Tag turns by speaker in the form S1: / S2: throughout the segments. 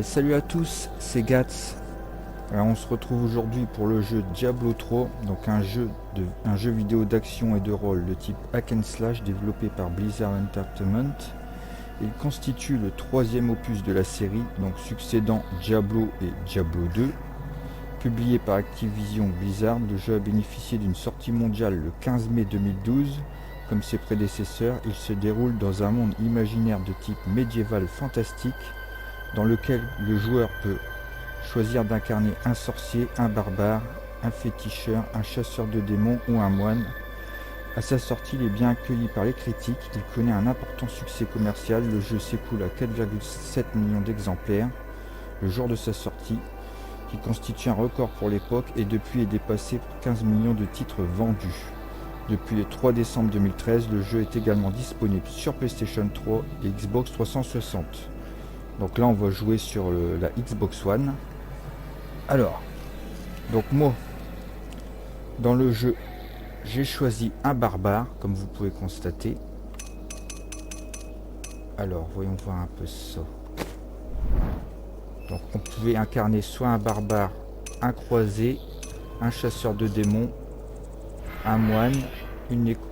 S1: Et salut à tous, c'est Gats. Alors on se retrouve aujourd'hui pour le jeu Diablo 3, donc un jeu vidéo d'action et de rôle de type hack and slash développé par Blizzard Entertainment. Il constitue le troisième opus de la série, donc succédant Diablo et Diablo 2. Publié par Activision Blizzard, le jeu a bénéficié d'une sortie mondiale le 15 mai 2012. Comme ses prédécesseurs, il se déroule dans un monde imaginaire de type médiéval fantastique, dans lequel le joueur peut choisir d'incarner un sorcier, un barbare, un féticheur, un chasseur de démons ou un moine. À sa sortie, il est bien accueilli par les critiques, il connaît un important succès commercial, le jeu s'écoule à 4,7 millions d'exemplaires le jour de sa sortie, qui constitue un record pour l'époque et depuis est dépassé par 15 millions de titres vendus. Depuis le 3 décembre 2013, le jeu est également disponible sur PlayStation 3 et Xbox 360. Donc là on va jouer sur la Xbox One. Alors, donc moi, dans le jeu, j'ai choisi un barbare, comme vous pouvez constater. Alors, voyons voir un peu ça. Donc on pouvait incarner soit un barbare, un croisé, un chasseur de démons, un moine,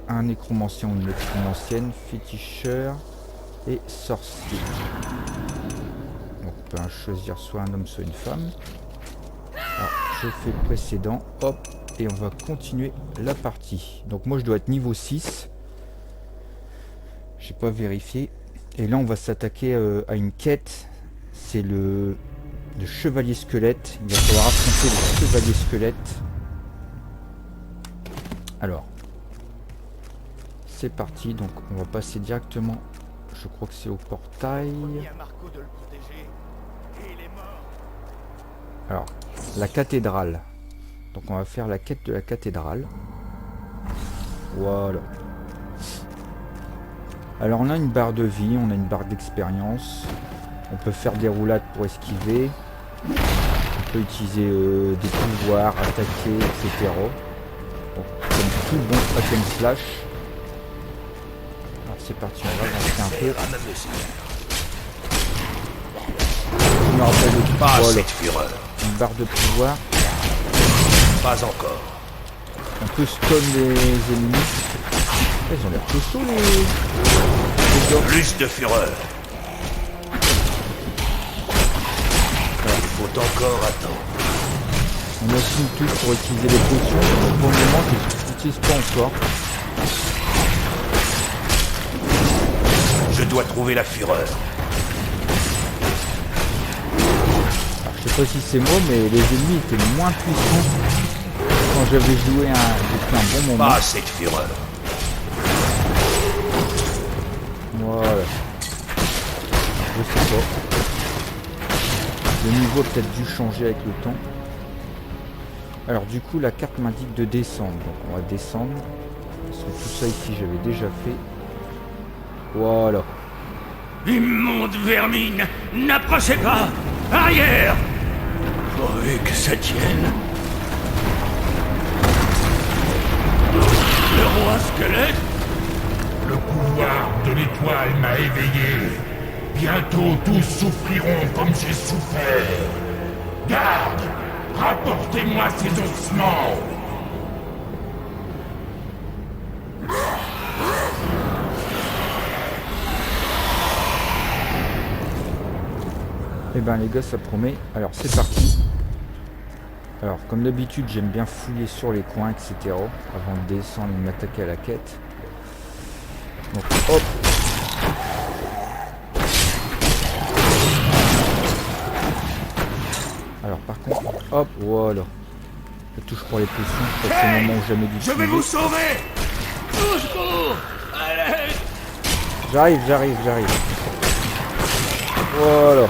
S1: un nécromancien ou une nécromancienne, féticheur et sorcier. Donc on peut choisir soit un homme soit une femme. Alors je fais le précédent, hop, et on va continuer la partie. Donc moi je dois être niveau 6. J'ai pas vérifié. Et là on va s'attaquer à une quête. C'est le chevalier squelette. Il va falloir affronter le chevalier squelette. Alors, c'est parti. Donc on va passer directement, je crois que c'est au portail. Alors, la cathédrale. Donc on va faire la quête de la cathédrale. Voilà. Alors on a une barre de vie, on a une barre d'expérience. On peut faire des roulades pour esquiver. On peut utiliser des pouvoirs, attaquer, etc. Donc, comme tout bon hack and slash. Alors c'est parti, on va avancer un peu. Je me rappelle de tout. Une barre de pouvoir.
S2: Pas encore.
S1: On peut stun les ennemis. Ils ont l'air costauds les gars.
S2: Plus de fureur. Il faut encore attendre.
S1: On a aussi une touche pour utiliser les potions. Pour le moment, je n'utilise pas encore.
S2: Je dois trouver la fureur.
S1: Alors, je sais pas si c'est moi, mais les ennemis étaient moins puissants quand j'avais joué depuis un bon moment.
S2: Pas cette fureur.
S1: Voilà. Je sais pas. Le niveau a peut-être dû changer avec le temps. Alors du coup la carte m'indique de descendre. Donc on va descendre. Parce que tout ça ici j'avais déjà fait. Voilà.
S2: Immonde vermine, n'approchez pas. Arrière. Pourvu que ça tienne. Le roi squelette.
S3: Le pouvoir de l'étoile m'a éveillé. Bientôt tous souffriront comme j'ai souffert. Garde, rapportez-moi ces ossements.
S1: Et ben les gars ça promet. Alors c'est parti. Alors comme d'habitude j'aime bien fouiller sur les coins etc. Avant de descendre et de m'attaquer à la quête. Donc hop. Alors par contre, hop, voilà. La touche pour les potions, c'est le moment où jamais dû.
S2: Je vais vous sauver. Au secours. Allez.
S1: J'arrive. Voilà.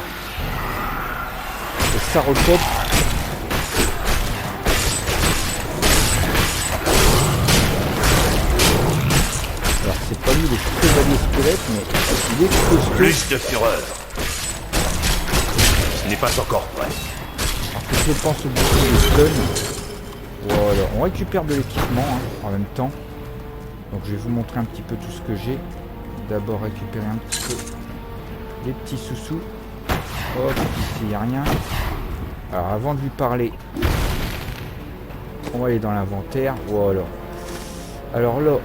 S1: Et ça recope. Alors c'est pas lui le chevalier squelette, mais il est costaud.
S2: Plus de fureur. Ce n'est pas encore prêt.
S1: Alors que je pense au bouton de stun. Voilà, on récupère de l'équipement en même temps. Donc je vais vous montrer un petit peu tout ce que j'ai. D'abord récupérer un petit peu les petits sous-sous. Hop, ici, il n'y a rien. Alors, avant de lui parler, on va aller dans l'inventaire. Voilà. Alors là,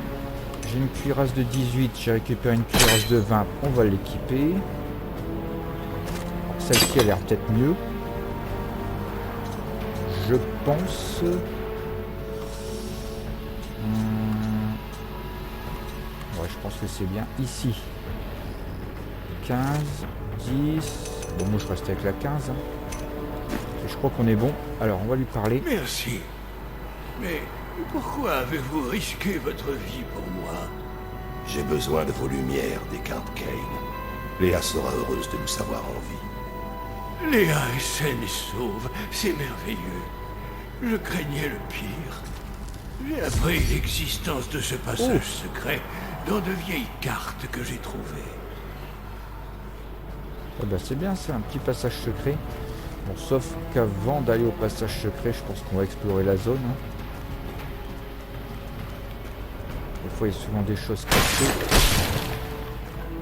S1: j'ai une cuirasse de 18, j'ai récupéré une cuirasse de 20, on va l'équiper. Celle-ci a l'air peut-être mieux. Je pense. Ouais, je pense que c'est bien. Ici. 15, 10. Bon, moi je reste avec la 15. Hein. Et je crois qu'on est bon. Alors, on va lui parler.
S2: Merci. Mais pourquoi avez-vous risqué votre vie pour moi?
S4: J'ai besoin de vos lumières, Descartes Kane. Léa sera heureuse de nous savoir en vie.
S2: Léa est saine et sauve, c'est merveilleux. Je craignais le pire. J'ai appris l'existence de ce passage secret dans de vieilles cartes que j'ai trouvées.
S1: Ah bah c'est bien, c'est un petit passage secret. Bon, sauf qu'avant d'aller au passage secret, je pense qu'on va explorer la zone. Hein. Des fois, il y a souvent des choses cachées.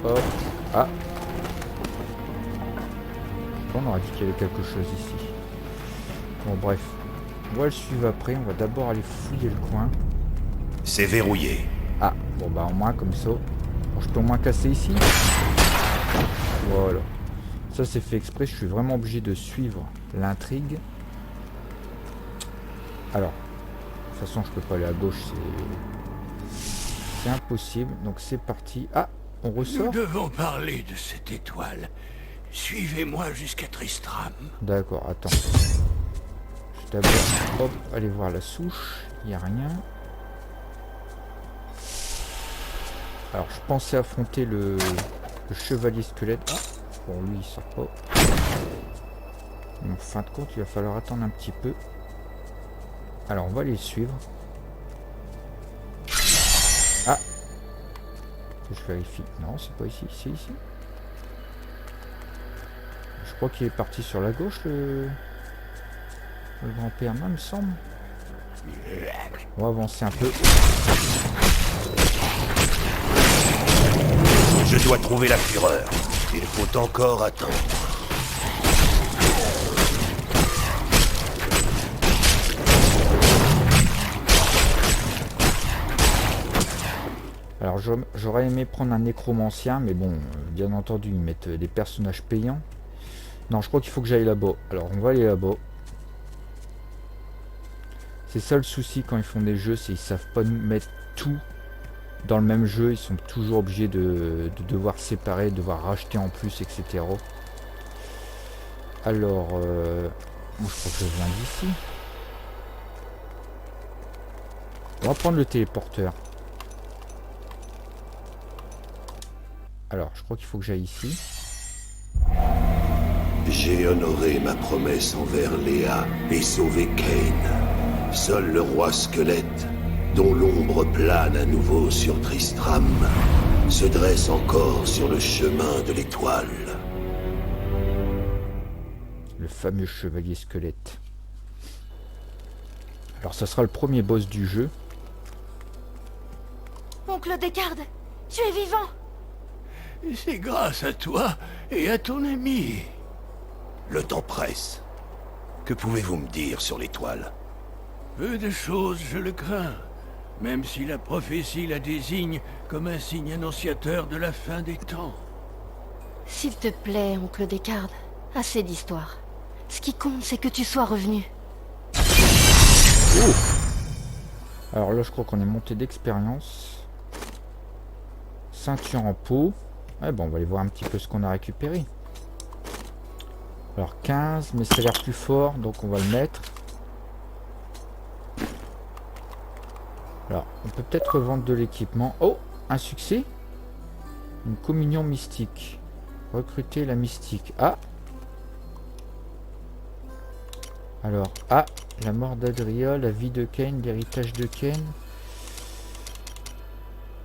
S1: Hop. Ah. On aurait dit qu'il y avait quelque chose ici. Bon, bref. On va le suivre après. On va d'abord aller fouiller le coin.
S4: C'est verrouillé.
S1: Ah, bon bah au moins comme ça. Bon, je peux au moins casser ici. Voilà. Ça c'est fait exprès, je suis vraiment obligé de suivre l'intrigue. Alors, de toute façon je peux pas aller à gauche, c'est impossible. Donc c'est parti. Ah, on ressort.
S2: Nous devons parler de cette étoile. Suivez-moi jusqu'à Tristram.
S1: D'accord, attends. Je vais d'abord, hop, aller voir la souche. Il n'y a rien. Alors je pensais affronter le chevalier squelette. Ah. Bon, lui, il sort pas. En fin de compte, il va falloir attendre un petit peu. Alors, on va les suivre. Ah! Je vérifie. Non, c'est pas ici. C'est ici. Je crois qu'il est parti sur la gauche, le grand-père, il me semble. On va avancer un peu.
S4: Je dois trouver la fureur. Il faut encore attendre.
S1: Alors j'aurais aimé prendre un nécromancien, mais bon, bien entendu, ils mettent des personnages payants. Non, je crois qu'il faut que j'aille là-bas. Alors on va aller là-bas. C'est ça le souci quand ils font des jeux, c'est qu'ils savent pas nous mettre tout dans le même jeu, ils sont toujours obligés de devoir séparer, de devoir racheter en plus, etc. Alors, moi je crois que je viens d'ici. On va prendre le téléporteur. Alors, je crois qu'il faut que j'aille ici.
S4: J'ai honoré ma promesse envers Léa et sauvé Kane. Seul le roi squelette, dont l'ombre plane à nouveau sur Tristram, se dresse encore sur le chemin de l'étoile.
S1: Le fameux chevalier squelette. Alors ça sera le premier boss du jeu.
S5: Oncle Descartes, tu es vivant!
S2: C'est grâce à toi et à ton ami.
S4: Le temps presse. Que pouvez-vous me dire sur l'étoile?
S2: Peu de choses, je le crains. Même si la prophétie la désigne comme un signe annonciateur de la fin des temps.
S5: S'il te plaît, oncle Descartes, assez d'histoire. Ce qui compte, c'est que tu sois revenu.
S1: Oh. Alors là, je crois qu'on est monté d'expérience. Ceinture en peau. Ouais, bon, on va aller voir un petit peu ce qu'on a récupéré. Alors 15, mais ça a l'air plus fort, donc on va le mettre. Alors, on peut peut-être revendre de l'équipement. Oh, un succès. Une communion mystique. Recruter la mystique. Ah. Alors, ah, la mort d'Adria, la vie de Kane, l'héritage de Kane.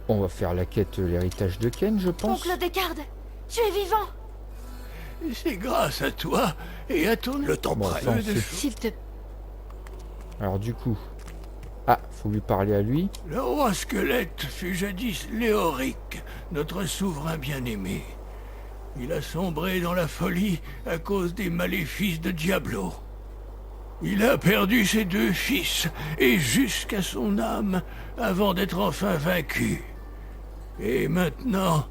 S1: On va faire la quête, l'héritage de Kane, je pense.
S5: Oncle Descartes, tu es vivant!
S2: C'est grâce à toi et à ton...
S4: Le temps
S1: Bon,
S4: presse.
S1: ça, on
S2: Peu de
S1: sait.
S2: choses.
S5: S'il te...
S1: Alors du coup... Ah, faut lui parler à lui.
S2: Le roi squelette fut jadis Léoric, notre souverain bien-aimé. Il a sombré dans la folie à cause des maléfices de Diablo. Il a perdu ses 2 fils, et jusqu'à son âme, avant d'être enfin vaincu. Et maintenant,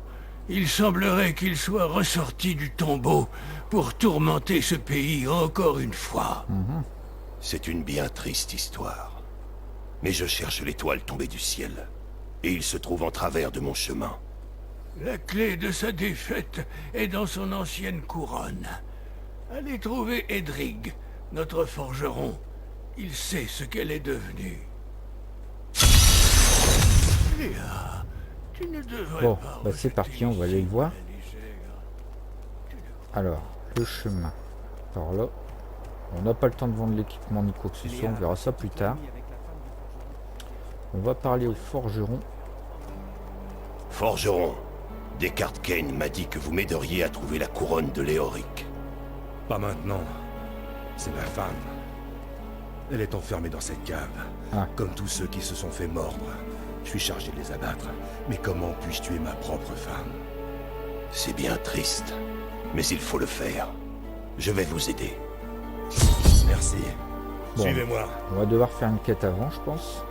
S2: il semblerait qu'il soit ressorti du tombeau pour tourmenter ce pays encore une fois.
S4: C'est une bien triste histoire. Mais je cherche l'étoile tombée du ciel. Et il se trouve en travers de mon chemin.
S2: La clé de sa défaite est dans son ancienne couronne. Allez trouver Edrig, notre forgeron. Il sait ce qu'elle est devenue. Léa, tu ne devrais
S1: Bon,
S2: pas
S1: bah c'est parti, on va aller le voir. Alors, le chemin. Alors là, on n'a pas le temps de vendre l'équipement ni quoi que ce soit, on verra ça plus tard. On va parler au forgeron.
S4: Forgeron, Descartes Kane m'a dit que vous m'aideriez à trouver la couronne de Léoric.
S6: Pas maintenant. C'est ma femme. Elle est enfermée dans cette cave.
S1: Ah.
S6: Comme tous ceux qui se sont fait mordre. Je suis chargé de les abattre. Mais comment puis-je tuer ma propre femme?
S4: C'est bien triste, mais il faut le faire. Je vais vous aider.
S6: Merci.
S1: Bon.
S6: Suivez-moi.
S1: On va devoir faire une quête avant, je pense.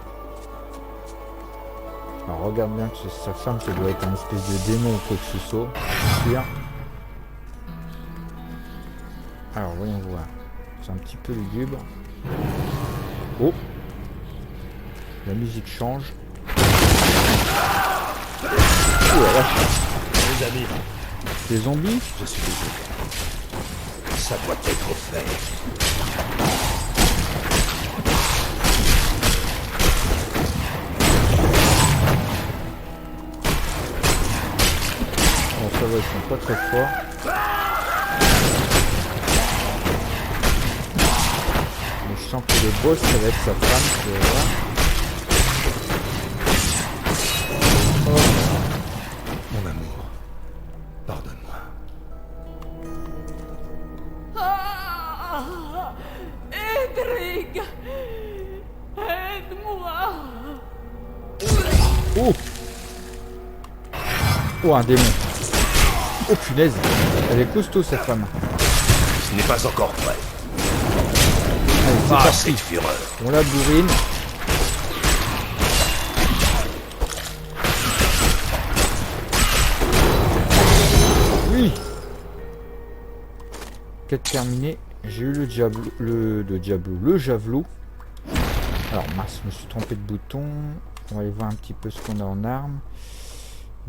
S1: Alors regarde bien que sa femme, ça doit être un espèce de démon ou quoi que ce soit. C'est sûr. Alors voyons voir. C'est un petit peu lugubre. Oh, la musique change. Oh la vache.
S6: Les amis,
S1: Des zombies?
S6: je suis désolé.
S4: Ça doit être fait.
S1: Bon, ça va, ils sont pas très forts. Mais je sens que le boss, ça va être sa femme. Tu vas voir.
S6: Mon amour, pardonne-moi.
S7: Ah, Edrig, aide-moi.
S1: Oh! Oh, un démon. Oh punaise. Elle est costaud cette femme.
S4: Ce n'est pas encore prêt.
S1: Allez, c'est
S4: Ah,
S1: parti.
S4: cette fureur.
S1: On la bourrine. Oui. Quête terminée. J'ai eu le javelot. Alors mince, je me suis trompé de bouton. On va aller voir un petit peu ce qu'on a en armes.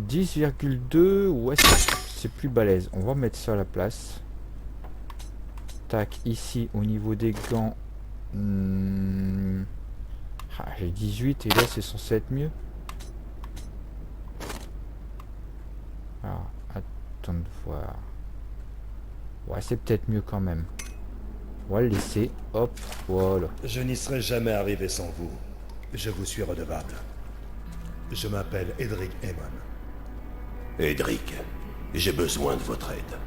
S1: 10,2. Ouais, c'est plus balèze. On va mettre ça à la place. Tac, ici au niveau des gants. J'ai 18 et là c'est censé être mieux. Alors, attends de voir. Ouais, c'est peut-être mieux quand même. On va le laisser. Hop, voilà.
S6: Je n'y serais jamais arrivé sans vous. Je vous suis redevable. Je m'appelle Edrig Aemon.
S4: Edric, j'ai besoin de votre aide.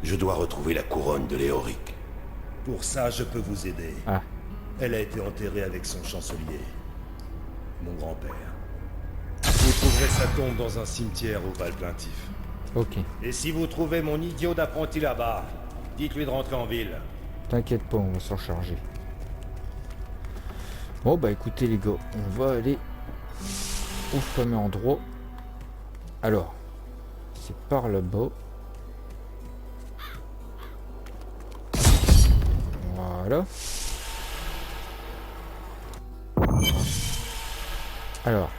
S4: Je dois retrouver la couronne de Léoric.
S6: Pour ça, je peux vous aider.
S1: Ah,
S6: Elle a été enterrée avec son chancelier, mon grand-père. Vous trouverez sa tombe dans un cimetière au Val-Plaintif.
S1: ok.
S6: Et si vous trouvez mon idiot d'apprenti là-bas, dites-lui de rentrer en ville.
S1: T'inquiète pas, on va s'en charger. Bon bah écoutez les gars, on va aller au fameux endroit. Alors, c'est par là-bas. Voilà. Alors.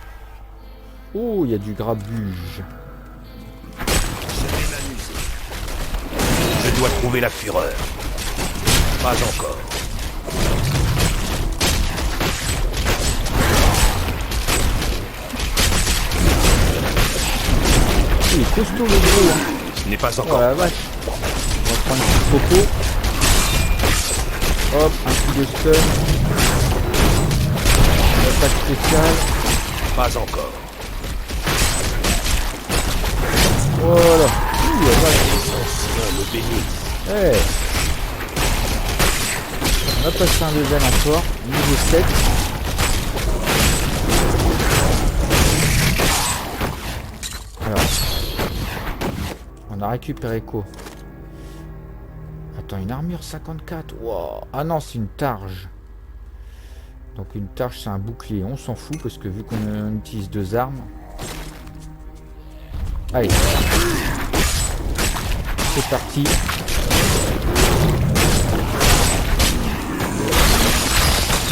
S1: Oh, il y a du grabuge.
S4: Je dois trouver la fureur. Pas encore.
S1: Il est costaud le gros. Hein.
S4: Ce n'est pas
S1: Oh
S4: encore.
S1: la vache. On va prendre une petite popo. Hop, un coup de stun. Attaque spéciale.
S4: Pas encore.
S1: Voilà. Ouh, la vache.
S4: On me bénisse.
S1: Hey. On a passé un level encore. Niveau 7. Alors. On On a récupéré quoi? Attends, une armure 54. Wow. Ah non, c'est une targe. Donc une targe, c'est un bouclier. On s'en fout parce que vu qu'on utilise 2 armes. Allez. C'est parti.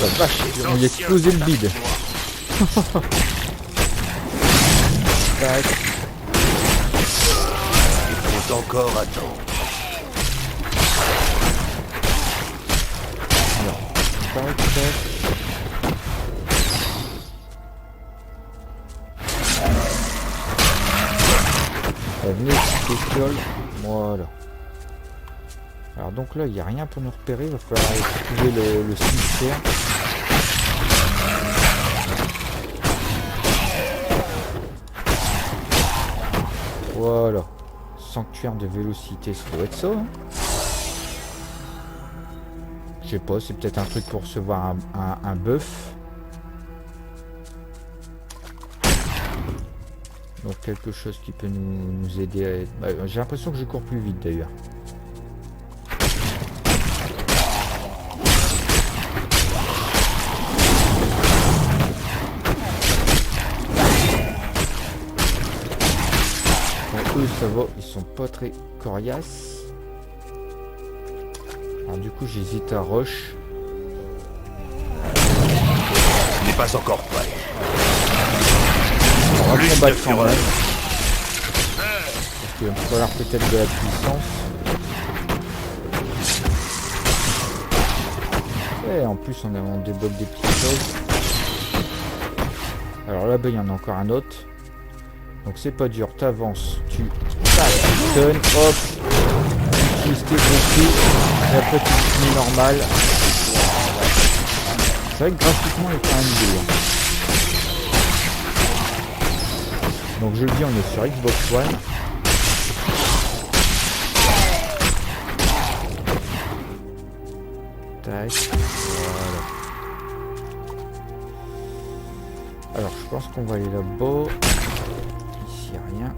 S1: La vache, on y a explosé le bide. Tac.
S4: Il faut encore attendre.
S1: Tac, tac. Venez, petite bestiole. Voilà. Alors donc là, il n'y a rien pour nous repérer. Il va falloir aller trouver le cimetière. Voilà. Sanctuaire de vélocité, ça doit être ça. Hein. Je sais pas, c'est peut-être un truc pour recevoir un buff. Donc quelque chose qui peut nous aider à être... Bah, j'ai l'impression que je cours plus vite d'ailleurs. Eux ça va, ils sont pas très coriaces. Alors du coup j'hésite à rush.
S4: Il n'est pas encore prêt.
S1: On va
S4: Plus
S1: combattre
S4: de
S1: quand
S4: fureur.
S1: même. Parce qu'il va me falloir peut-être de la puissance. Et en plus on débloque des petites choses. Alors là-bas il y en a encore un autre. Donc c'est pas dur, t'avances, tu stun, hop, tu utilises tes gros coups, et après tu finis normal. C'est vrai que graphiquement il est quand même dur. Donc je le dis, on est sur Xbox One. Tac, voilà. Alors je pense qu'on va aller là-bas. Ici rien.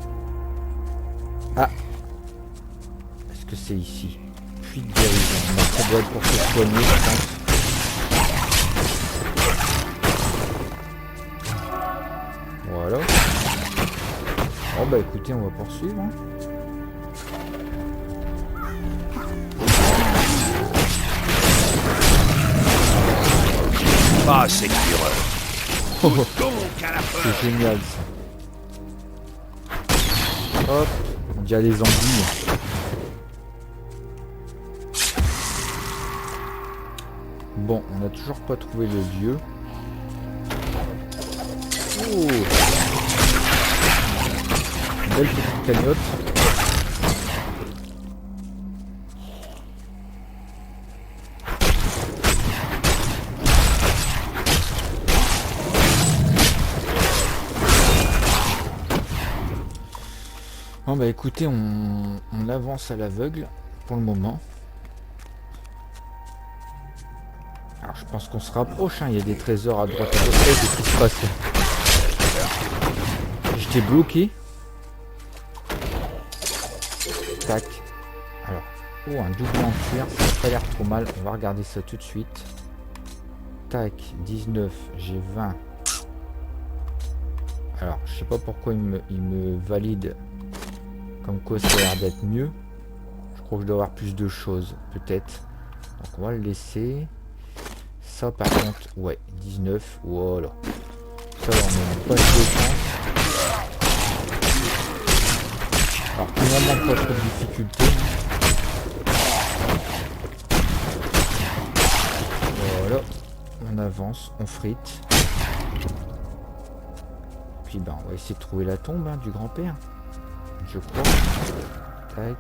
S1: Ah, est-ce que c'est ici? Puis de guérison. Non, ça doit être pour se soigner, je pense. Voilà. Bon bah écoutez, on va poursuivre. Hein.
S4: Pas assez de fureur.
S1: C'est génial ça. Hop, on dit à les anguilles. Bon, on n'a toujours pas trouvé le lieu. Oh, une belle petite cagnotte. Bon bah écoutez, on avance à l'aveugle pour le moment. Alors je pense qu'on se rapproche, hein. Il y a des trésors à droite à gauche. Qu'est-ce qui se passe? J'étais bloqué. Tac. Alors, oh, un double en cuir, ça n'a pas l'air trop mal. On va regarder ça tout de suite. Tac, 19, j'ai 20. Alors, je sais pas pourquoi il me valide. Comme quoi ça a l'air d'être mieux. Je crois que je dois avoir plus de choses, peut-être. Donc on va le laisser. Ça par contre, ouais, 19, voilà. Ça on n'a pas de chance. Alors pour le moment pas trop de difficulté. Voilà. On avance, on frite. Puis ben on va essayer de trouver la tombe hein, du grand-père. Je crois. Tac.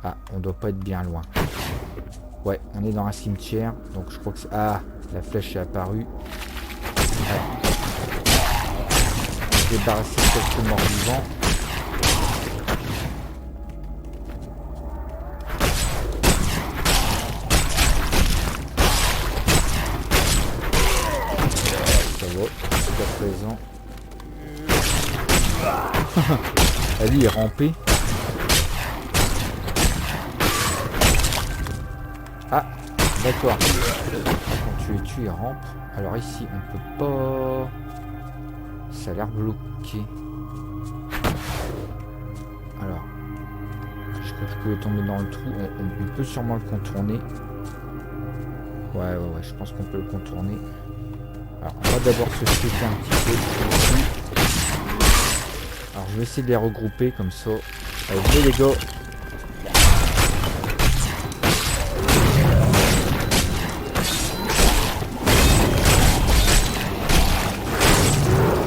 S1: Ah, on doit pas être bien loin. Ouais, on est dans un cimetière. Donc je crois que c'est... Ah, la flèche est apparue. Ouais. On va débarrasser quelques morts vivants. Ça va, jusqu'à présent. Ah, lui, il est rampé. D'accord. Quand tu les tues, ils rampent. Alors ici, on peut pas... Ça a l'air bloqué. Alors... Je crois que je pouvais tomber dans le trou. On peut sûrement le contourner. Ouais, je pense qu'on peut le contourner. Alors, on va d'abord se sauter un petit peu ici. Alors, je vais essayer de les regrouper comme ça. Allez, venez les gars.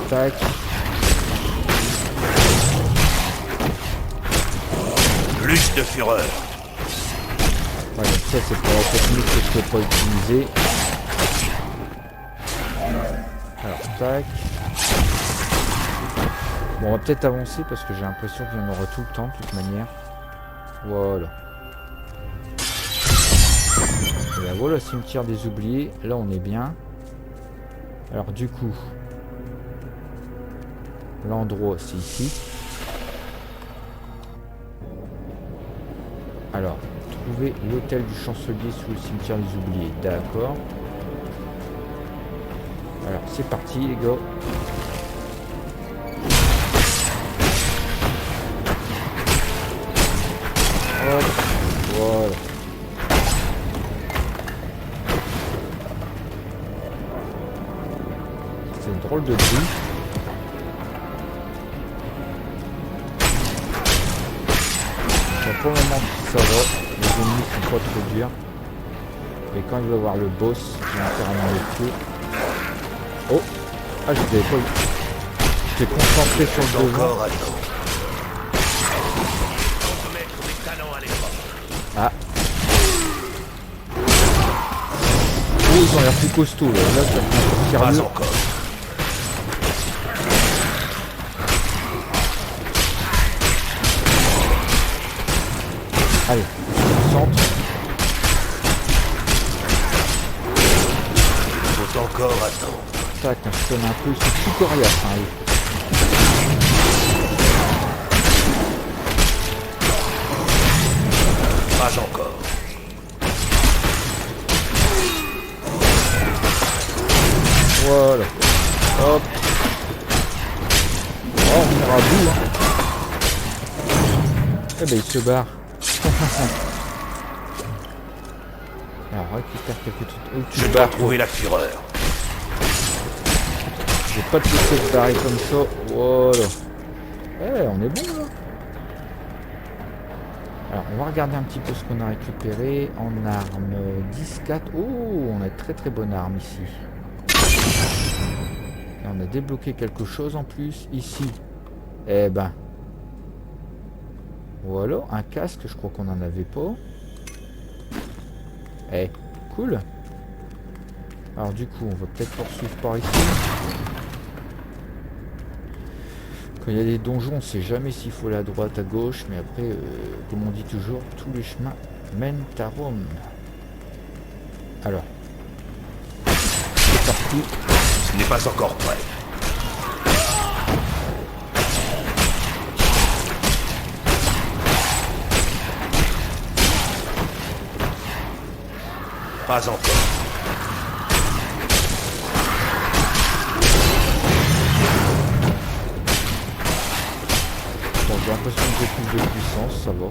S1: Tac.
S4: Plus de fureur.
S1: Ouais, donc ça c'est pour la technique que je peux pas utiliser. Alors, tac. Bon, on va peut-être avancer parce que j'ai l'impression qu'il y en aura tout le temps, de toute manière. Voilà. Et ben voilà, cimetière des oubliés. Là, on est bien. Alors, du coup, l'endroit, c'est ici. Alors, trouver l'hôtel du chancelier sous le cimetière des oubliés. D'accord. Alors, c'est parti, les gars. Hop, voilà. C'est une drôle de bruit. Pour le moment, ça va. Les ennemis sont pas trop durs. Mais quand il va voir le boss, il va carrément le tuer. Oh! Ah, je l'avais pas eu. J'étais concentré sur le devant. Ah! Oh, ils ont l'air plus costauds là. Là, ça devient sérieux. Allez, on centre.
S4: Faut encore attendre.
S1: Tac, on se sonne un peu, c'est tout coriace, hein,
S4: Pas encore.
S1: Voilà. Hop. Oh, on ira à bout, hein. Eh ben, il se barre. Alors, récupère quelques trucs. Oh,
S4: Je dois trouver la fureur.
S1: Je vais pas te laisser te barrer comme ça. Voilà. Eh, on est bon là. Alors, on va regarder un petit peu ce qu'on a récupéré en armes. 10-4. Oh, on a de très très bonne arme ici. Et on a débloqué quelque chose en plus ici. Eh ben. Voilà, un casque, je crois qu'on n'en avait pas. Eh, cool. Alors du coup, on va peut-être poursuivre par ici. Quand il y a des donjons, on ne sait jamais s'il faut aller à droite, à gauche, mais après, comme on dit toujours, tous les chemins mènent à Rome. Alors, c'est parti.
S4: Ce n'est pas encore prêt. Pas encore.
S1: Bon, j'ai l'impression que j'ai plus de puissance, ça va.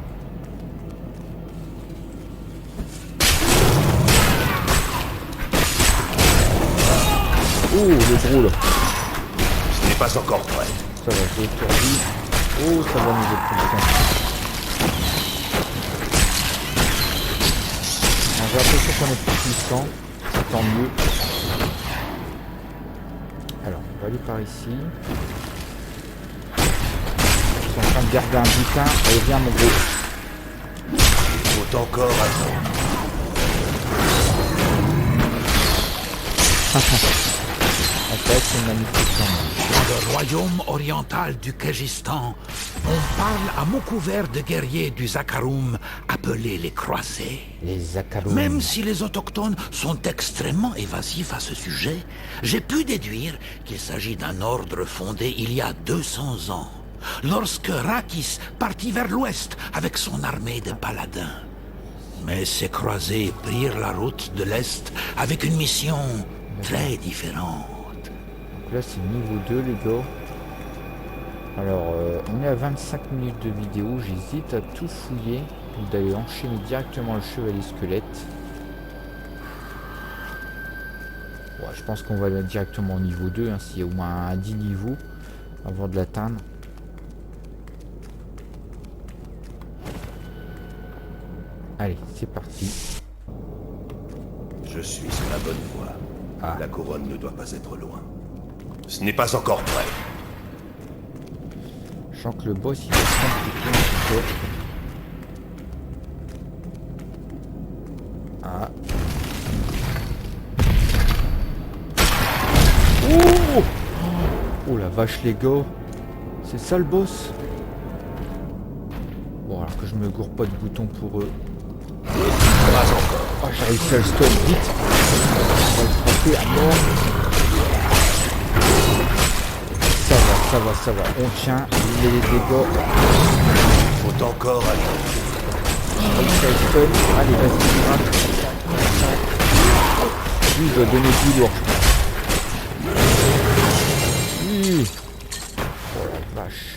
S1: Oh, le gros là.
S4: Ce n'est pas encore prêt.
S1: Ça va, j'ai étourdi. Oh, ça va nous être puissant. J'ai l'impression qu'on est plus puissant, c'est tant mieux. Alors, on va aller par ici. Je suis en train de garder un butin. Allez, viens mon gros.
S4: Faut encore attendre.
S1: C'est magnifique.
S2: Dans le royaume oriental du Kégistan, on parle à mots couverts de guerriers du Zakarum appelés les croisés.
S1: Les Zakarum.
S2: Même si les autochtones sont extrêmement évasifs à ce sujet, j'ai pu déduire qu'il s'agit d'un ordre fondé il y a 200 ans, lorsque Rakis partit vers l'ouest avec son armée de paladins. Mais ces croisés prirent la route de l'Est avec une mission très différente.
S1: Donc là c'est niveau 2 les gars. Alors on est à 25 minutes de vidéo, j'hésite à tout fouiller ou d'aller enchaîner directement le chevalier squelette. Ouais, je pense qu'on va aller directement au niveau 2, hein, s'il y a au moins un 10 niveaux avant de l'atteindre. Allez, c'est parti.
S4: Je suis sur la bonne voie.
S1: Ah.
S4: La couronne ne doit pas être loin. Ce n'est pas encore prêt.
S1: Je sens que le boss il va être compliqué un petit peu. Ah. Oh, oh la vache les gars. C'est ça le boss. Bon alors que je me gourre pas de boutons pour eux.
S4: Pas encore.
S1: Oh j'ai réussi à le stun vite. On va le frapper à mort. Ça va. On tient. Il met les dégâts.
S4: Faut encore aller.
S1: J'ai réussi à le stun. Allez vas-y, grimpe. Lui il doit donner du lourd je pense. Oui. Oh la vache.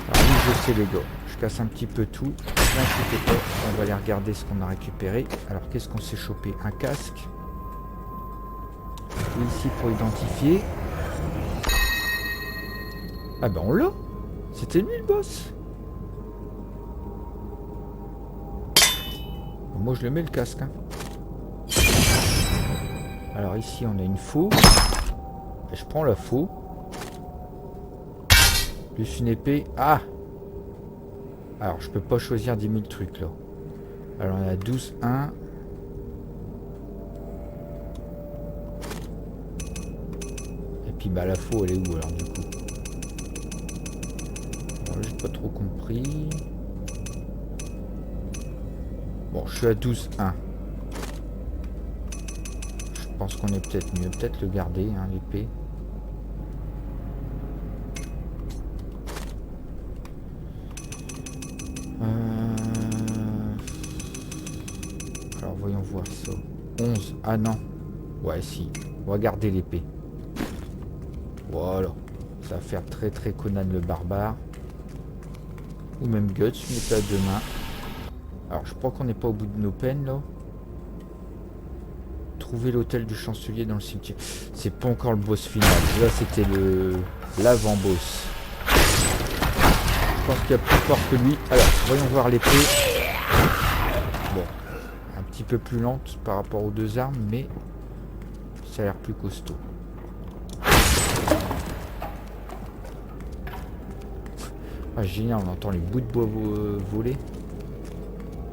S1: Alors oui je sais les gars, je casse un petit peu tout, ne vous inquiétez pas, on va aller regarder ce qu'on a récupéré. Alors qu'est-ce qu'on s'est chopé? Un casque. Et ici pour identifier. Ah ben on l'a. C'était lui le boss. Bon, moi je le mets le casque hein. Alors ici on a une faux. Je prends la faux. Plus une épée. Ah! Alors je peux pas choisir 10 000 trucs là. Alors on a 12, 1. Et puis bah la faux elle est où alors du coup? Alors, j'ai pas trop compris. Bon je suis à 12, 1. Je pense qu'on est peut-être mieux. Peut-être le garder hein, l'épée. Alors voyons voir ça. 11. Ah non. Ouais si. On va garder l'épée. Voilà. Ça va faire très très Conan le barbare. Ou même Guts, une épée à deux mains. Alors je crois qu'on n'est pas au bout de nos peines là. Trouver l'hôtel du chancelier dans le cimetière. C'est pas encore le boss final. Là c'était l'avant-boss. Je pense qu'il y a plus fort que lui. Alors, voyons voir l'épée. Bon, un petit peu plus lente par rapport aux deux armes, mais ça a l'air plus costaud. Ah, génial, on entend les bouts de bois voler.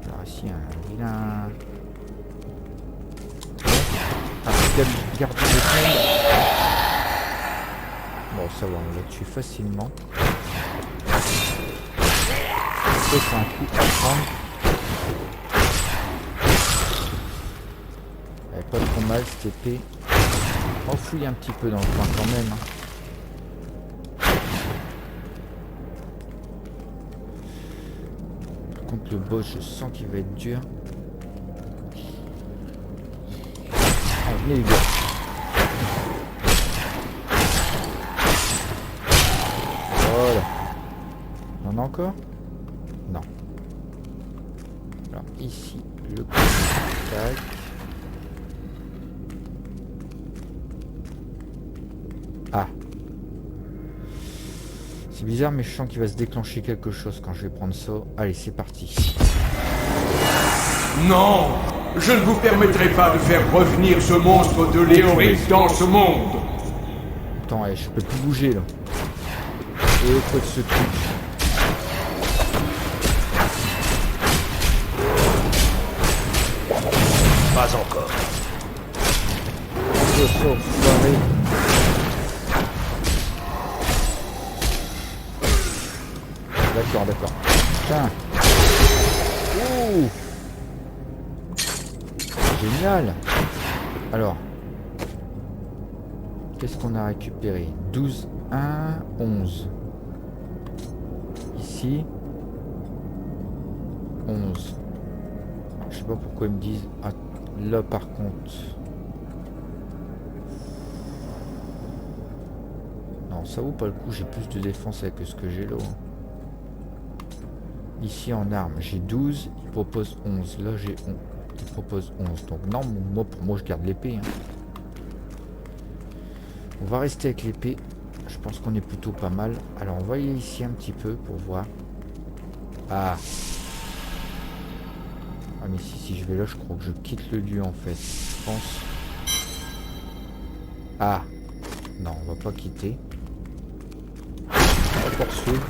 S1: Alors ici, un vilain... Gardien de tombe. Bon, ça va, on l'a tué facilement. C'est un coup à prendre. Elle est pas trop mal cette épée. On fouille un petit peu dans le coin quand même. Hein. Par contre le boss je sens qu'il va être dur. Allez, venez les gars. Voilà. On en a encore? Non. Alors ici, le coup. Tac. Ah. C'est bizarre mais je sens qu'il va se déclencher quelque chose quand je vais prendre ça. Allez, c'est parti.
S8: Non! Je ne vous permettrai pas de faire revenir ce monstre de Léoris dans ce monde!
S1: Attends, je peux plus bouger là. Et quoi de ce truc?
S4: Pas encore.
S1: D'accord, d'accord. Putain. Ouh. Génial. Alors. Qu'est-ce qu'on a récupéré? 12, 1, 11. ici. 11. Alors, je sais pas pourquoi ils me disent... Ah, là par contre... Non, ça vaut pas le coup, j'ai plus de défense avec ce que j'ai là. Ici en armes, j'ai 12, il propose 11. Là j'ai 11. Il propose 11. Donc non, moi, pour moi je garde l'épée. Hein. On va rester avec l'épée. Je pense qu'on est plutôt pas mal. Alors on va y aller ici un petit peu pour voir. Ah. Ah mais si je vais là, je crois que je quitte le lieu en fait. Je pense. Ah. Non, on va pas quitter. On va poursuivre.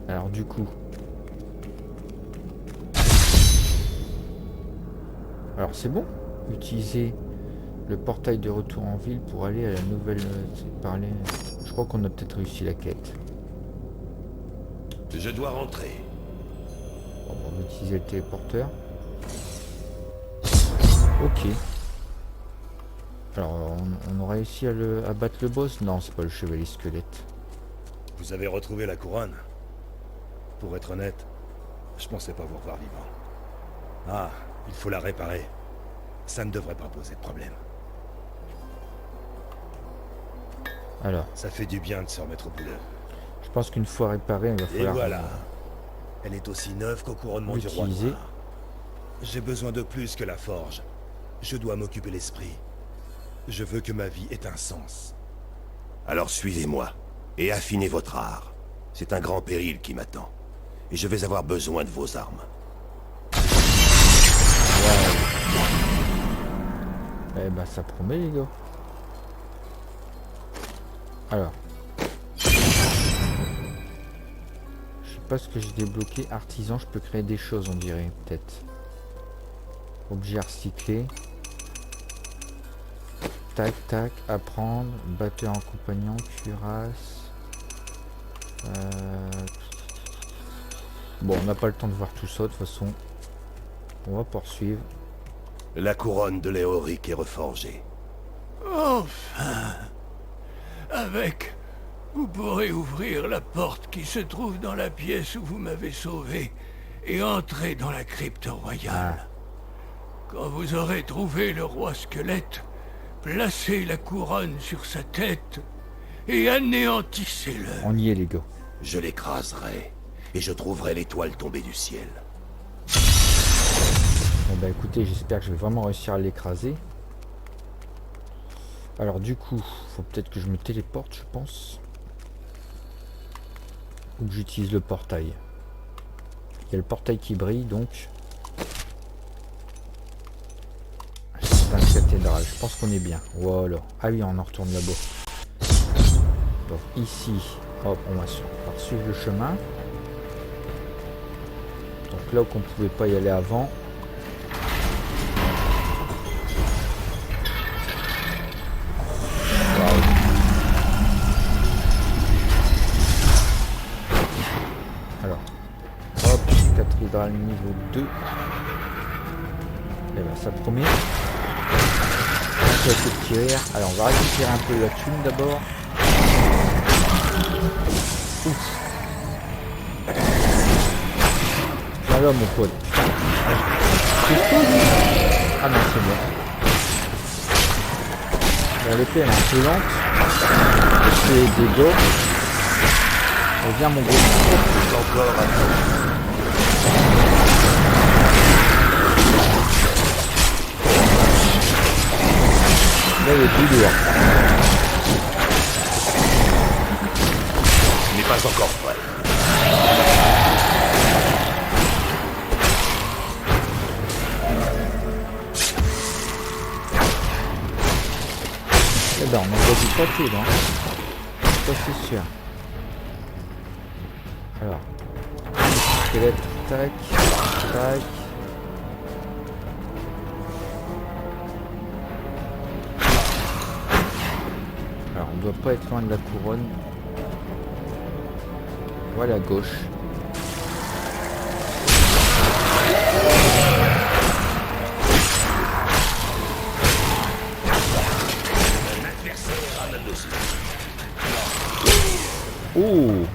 S1: Alors du coup. Alors c'est bon. Utiliser le portail de retour en ville pour aller à la nouvelle... parler. Je crois qu'on a peut-être réussi la quête.
S4: Je dois rentrer.
S1: Bon, on va utiliser le téléporteur. Ok. Alors on aura réussi à battre le boss? Non, c'est pas le chevalier squelette.
S6: Vous avez retrouvé la couronne? Pour être honnête, je pensais pas vous revoir vivant. Ah, il faut la réparer. Ça ne devrait pas poser de problème.
S1: Alors,
S6: Ça fait du bien de se remettre au boulot.
S1: je pense qu'une fois réparée, il va
S6: Et
S1: falloir...
S6: voilà. Elle est aussi neuve qu'au couronnement du roi
S1: l'utiliser.
S6: noir. J'ai besoin de plus que la forge. Je dois m'occuper l'esprit. Je veux que ma vie ait un sens.
S4: Alors suivez-moi et affinez votre art. C'est un grand péril qui m'attend. Et je vais avoir besoin de vos armes.
S1: Eh ben ça promet les gars. Alors. Je sais pas ce que j'ai débloqué. Artisan, je peux créer des choses on dirait peut-être. Objet recyclé. Tac tac. Apprendre. Batteur en compagnon. Cuirasse. Bon on n'a pas le temps de voir tout ça de toute façon. On va poursuivre.
S4: La couronne de Léoric est reforgée.
S2: Enfin. Avec, vous pourrez ouvrir la porte qui se trouve dans la pièce où vous m'avez sauvé et entrer dans la crypte royale. Quand vous aurez trouvé le roi squelette, placez la couronne sur sa tête et anéantissez-le.
S1: On y est les gars.
S4: Je l'écraserai et je trouverai l'étoile tombée du ciel.
S1: Bon bah écoutez, j'espère que je vais vraiment réussir à l'écraser. Alors du coup, faut peut-être que je me téléporte, je pense. Ou que j'utilise le portail. Il y a le portail qui brille, donc... C'est un cathédrale, je pense qu'on est bien. Voilà. Ah oui, on en retourne là-bas. Donc ici, hop, on va suivre le chemin. Donc là où on pouvait pas y aller avant. Alors, hop, cathédrale niveau 2. Et ben ça promet. Alors on va récupérer un peu la thune d'abord. Viens là mon pote. Ah non c'est bon. Bon, l'épée elle est un peu lente. C'est des dégâts. Reviens mon gros.
S4: Encore un peu.
S1: Là il est plus lourd.
S4: Ce n'est pas encore prêt.
S1: Eh ben on envoie du pâté là. Ça c'est sûr. Alors. Squelette, tac, tac. Alors on doit pas être loin de la couronne. Voilà à gauche. Oh.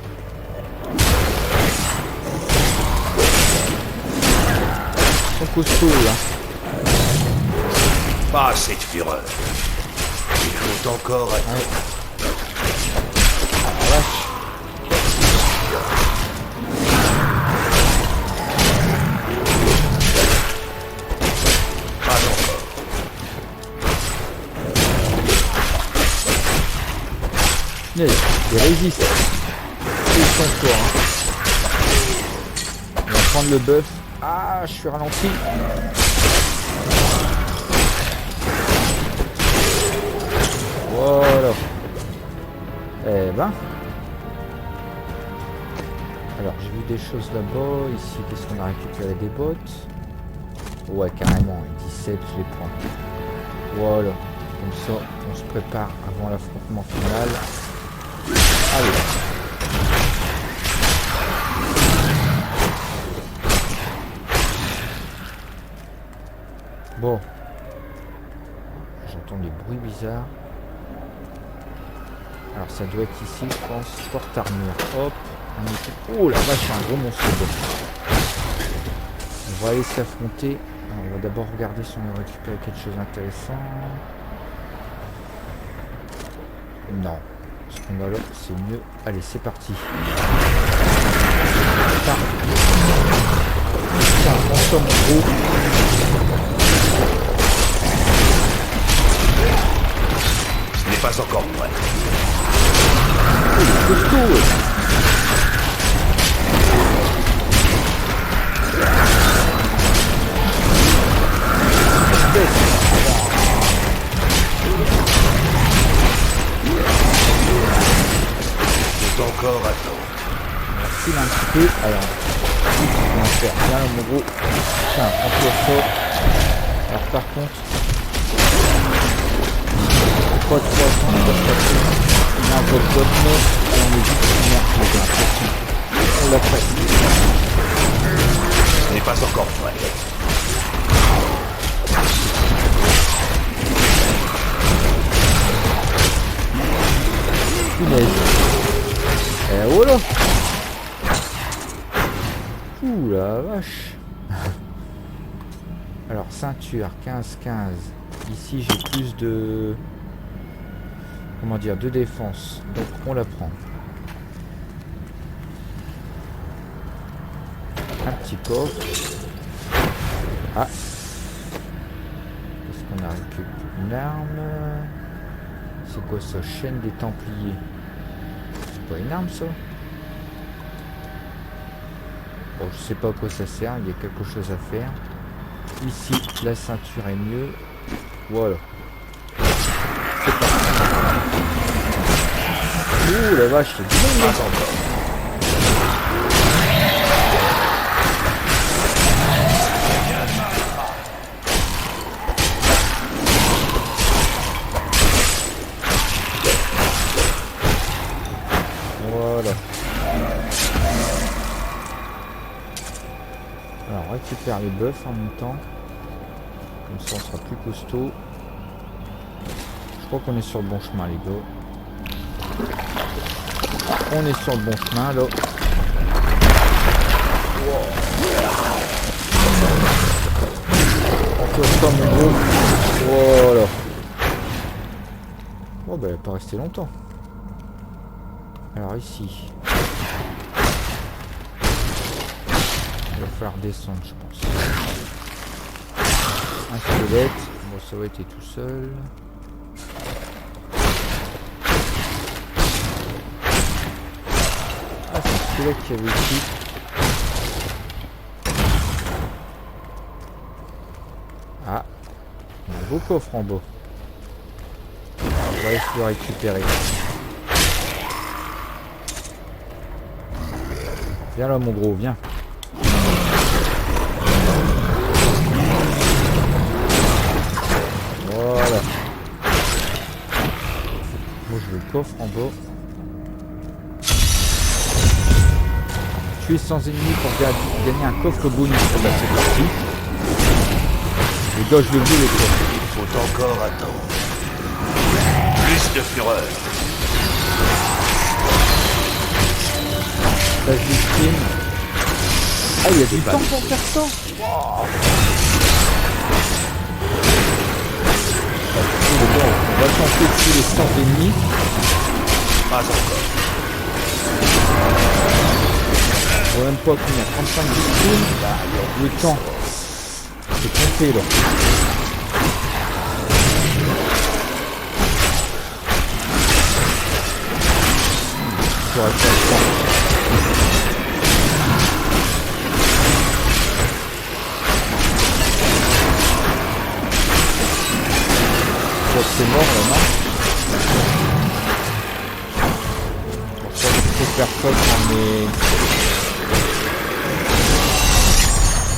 S1: Ils sont costauds là.
S4: Pas assez de fureur. Il faut encore attendre.
S1: Ah, la vache.
S4: Pas encore.
S1: Mais ils résistent. Ils sont forts. Hein. On va prendre le buff. Ah, je suis ralenti. Voilà. Eh ben. Alors, j'ai vu des choses là-bas. Ici, qu'est-ce qu'on a récupéré? Des bottes. Ouais, carrément. 17, je les prends. Voilà. Comme ça, on se prépare avant l'affrontement final. Allez. Bon. J'entends des bruits bizarres. Alors ça doit être ici, je pense. Porte armure. Hop. Oh la vache, un gros monstre. On va aller s'affronter. On va d'abord regarder si on a récupéré quelque chose d'intéressant. Non. Ce qu'on a là, c'est mieux. Allez, c'est parti. Putain, on somme gros.
S4: Ce n'est pas encore prêt.
S1: Oh, il est costaud, ouais.
S4: Faut encore attendre.
S1: Merci un petit peu. Alors, on va faire bien mon gros. Tiens, on peut ça. Alors par contre, pas de poisson, pas de poisson. On a un vol botnet et on est juste merde, les gars. On l'a presque.
S4: Ce n'est pas encore prêt.
S1: Punaise. Et voilà. Ouh la vache. Alors ceinture 15-15. Ici j'ai plus de... Comment dire, de défense. Donc on la prend. Un petit coffre. Ah. Qu'est-ce qu'on a récupéré? Une arme. C'est quoi ça? Chaîne des Templiers. C'est pas une arme ça? Bon, je sais pas à quoi ça sert, il y a quelque chose à faire. Ici, la ceinture est mieux. Voilà. C'est parti. Ouh la vache, c'est bien.
S4: Pas encore.
S1: Voilà. Alors, on récupère les buffs en même temps. Comme ça, on sera plus costaud. Je crois qu'on est sur le bon chemin, les gars. On est sur le bon chemin, là. On peut pas, mon gros. Voilà. Bon, ben, elle va pas rester longtemps. Alors, ici. Il va falloir descendre, je pense. Un squelette. Bon, ça va être tout seul. Ah, c'est un squelette qu'il y avait ici. Ah. Un beau coffre en bas. On va essayer de le récupérer. Viens là, mon gros, viens. Voilà. Moi je veux le coffre en bas. Tuer sans ennemi pour gagner un coffre bonus. Bah, c'est parti. Les gars, je veux les coffres.
S4: Il faut encore attendre. Plus de fureur.
S1: Tâche d'escrime. Ah, il y a du temps pour faire ça. Wow. On va tenter de tuer les 100 ennemis.
S6: Pas encore.
S1: On voit même pas qu'il y a 35 victimes. Bah, le temps. C'est compté là. J'aurais pas le temps. Je crois que c'est mort là, non? Je crois que c'est personne dans mes...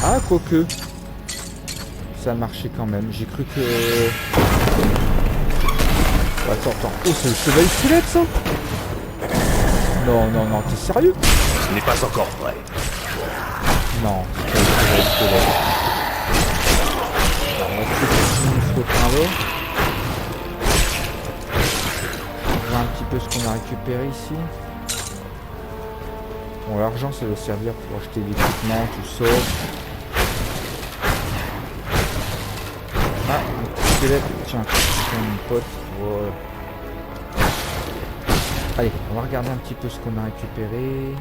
S1: Ah, quoique. Ça a marché quand même. J'ai cru que... Attends. Oh, c'est le chevalier squelette, ça? Non, t'es sérieux?
S6: Ce n'est pas encore prêt.
S1: Non, c'est pas le chevalier squelette. Alors, on va essayer de ce copain-là. On va un petit peu ce qu'on a récupéré ici. Bon, l'argent, ça doit servir pour acheter des équipements, tout ça. Ah, un petit squelette. Tiens, c'est mon pote. Voilà. Allez, on va regarder un petit peu ce qu'on a récupéré.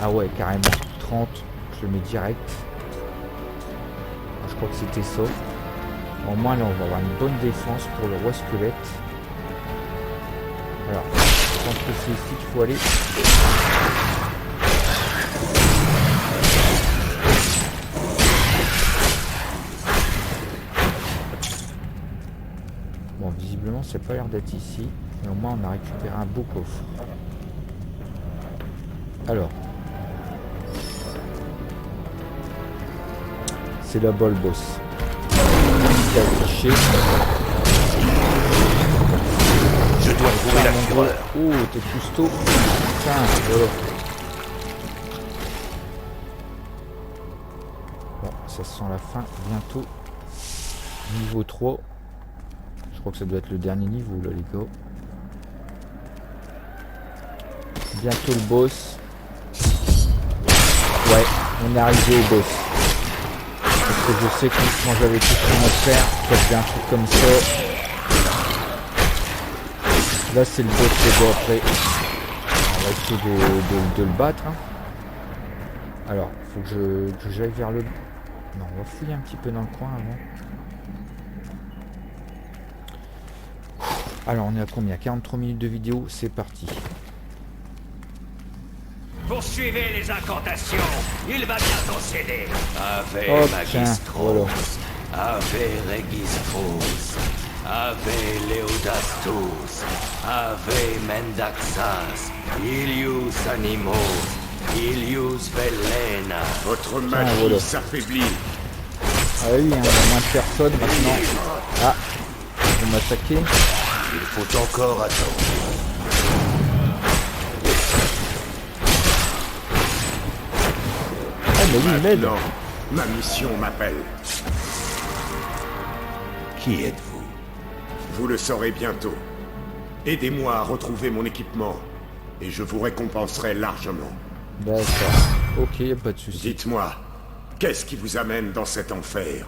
S1: Ah ouais, carrément. 30. Je le mets direct. Je crois que c'était ça. Au moins, là, on va avoir une bonne défense pour le roi squelette. Alors, je pense que c'est ici qu'il faut aller. Bon, visiblement, ça n'a pas l'air d'être ici. Mais au moins, on a récupéré un beau coffre. Alors. C'est là-bas le boss. C'est affiché.
S6: Je dois trouver la fureur.
S1: Oh, t'es custo. Tiens, voilà. Bon, ça sent la fin bientôt. Niveau 3. Je crois que ça doit être le dernier niveau là, les gars. Bientôt le boss. Ouais, on est arrivé au boss. Parce que je sais que quand j'avais tout sur mon frère, ça faisait un truc comme ça. Là c'est le boss que doit après. On va essayer de le battre. Hein. Alors, faut que j'aille vers le... Non, on va fouiller un petit peu dans le coin avant. Alors on est à combien? 43 minutes de vidéo, c'est parti.
S2: Poursuivez les incantations, il va bientôt céder. Ave
S1: Hop,
S2: Magistros,
S1: voilà.
S2: Ave Registros, Ave Leodastus, Ave Mendaxas, Ilius Animos, Ilius Velena.
S8: Votre magie
S1: voilà.
S8: s'affaiblit.
S1: Ah oui, hein, il y a moins de personnes maintenant. Ah, ils vont m'attaquer.
S6: Il faut encore attendre.
S1: Ah mais oui, il m'aide.
S8: Non, ma mission m'appelle.
S4: Qui êtes-vous?
S8: Vous le saurez bientôt. Aidez-moi à retrouver mon équipement, et je vous récompenserai largement.
S1: D'accord. Ok, y a pas de souci.
S8: Dites-moi, qu'est-ce qui vous amène dans cet enfer?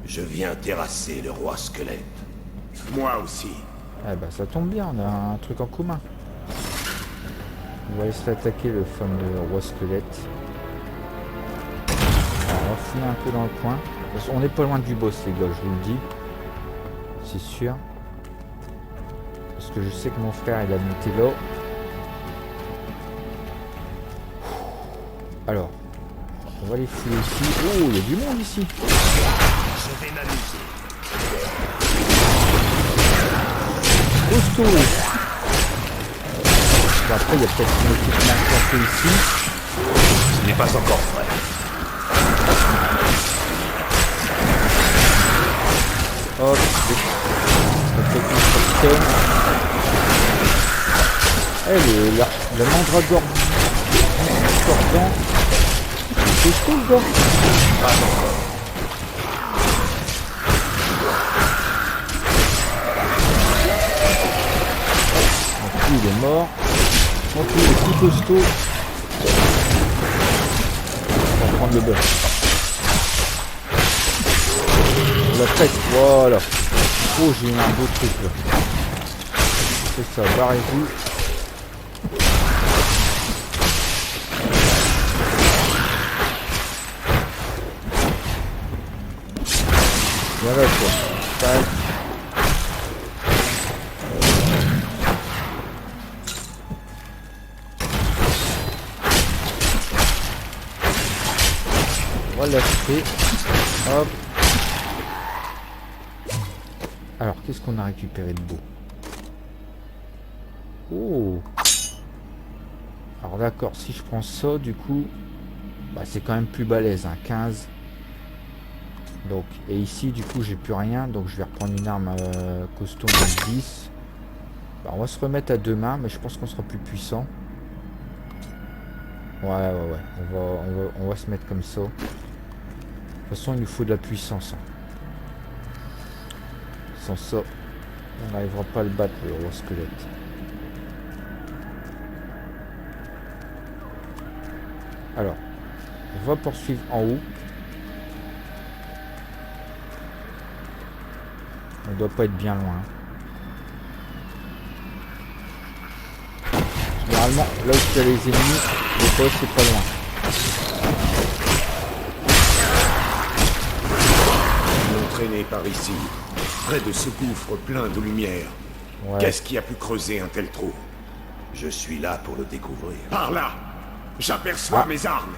S4: Je viens terrasser le roi squelette.
S8: Moi aussi.
S1: Ah bah ça tombe bien, on a un truc en commun. On va essayer d'attaquer le fameux roi squelette. Alors, on va fouiller un peu dans le coin. On n'est pas loin du boss les gars, je vous le dis. C'est sûr. Parce que je sais que mon frère il a monté là. Alors, on va les fouiller ici. Oh, il y a du monde ici.
S2: Je vais m'amuser.
S1: Costaud. Bon, après, il y a peut-être une équipe marquée ici.
S6: Ce n'est pas encore prêt.
S1: Hop, peut-être une personne. Eh, la mandragore. Scorpion. C'est costaud le gars.
S6: Pas encore.
S1: Il est mort. Donc il est petit. costaud. On va prendre le bœuf. On l'a presque, voilà. Oh, j'ai eu un beau truc là. C'est ça, barrez-vous. Voilà quoi. Tac. Voilà, c'est hop. Alors, qu'est-ce qu'on a récupéré de beau? Oh. Alors d'accord, si je prends ça, du coup, bah, c'est quand même plus balèze, hein, 15. Donc, et ici, du coup, j'ai plus rien, donc je vais reprendre une arme costaud de 10. Bah, on va se remettre à 2 mains, mais je pense qu'on sera plus puissant. Ouais. On va se mettre comme ça. De toute façon, il nous faut de la puissance. Hein. Sans ça, on n'arrivera pas à le battre, le roi squelette. Alors, on va poursuivre en haut. On doit pas être bien loin. Généralement, là où il y a les ennemis, le boss c'est pas loin.
S8: Ils m'ont traîné par ici, près de ce gouffre plein de lumière.
S1: Ouais.
S8: Qu'est-ce qui a pu creuser un tel trou?
S4: Je suis là pour le découvrir.
S8: Par là! J'aperçois mes armes!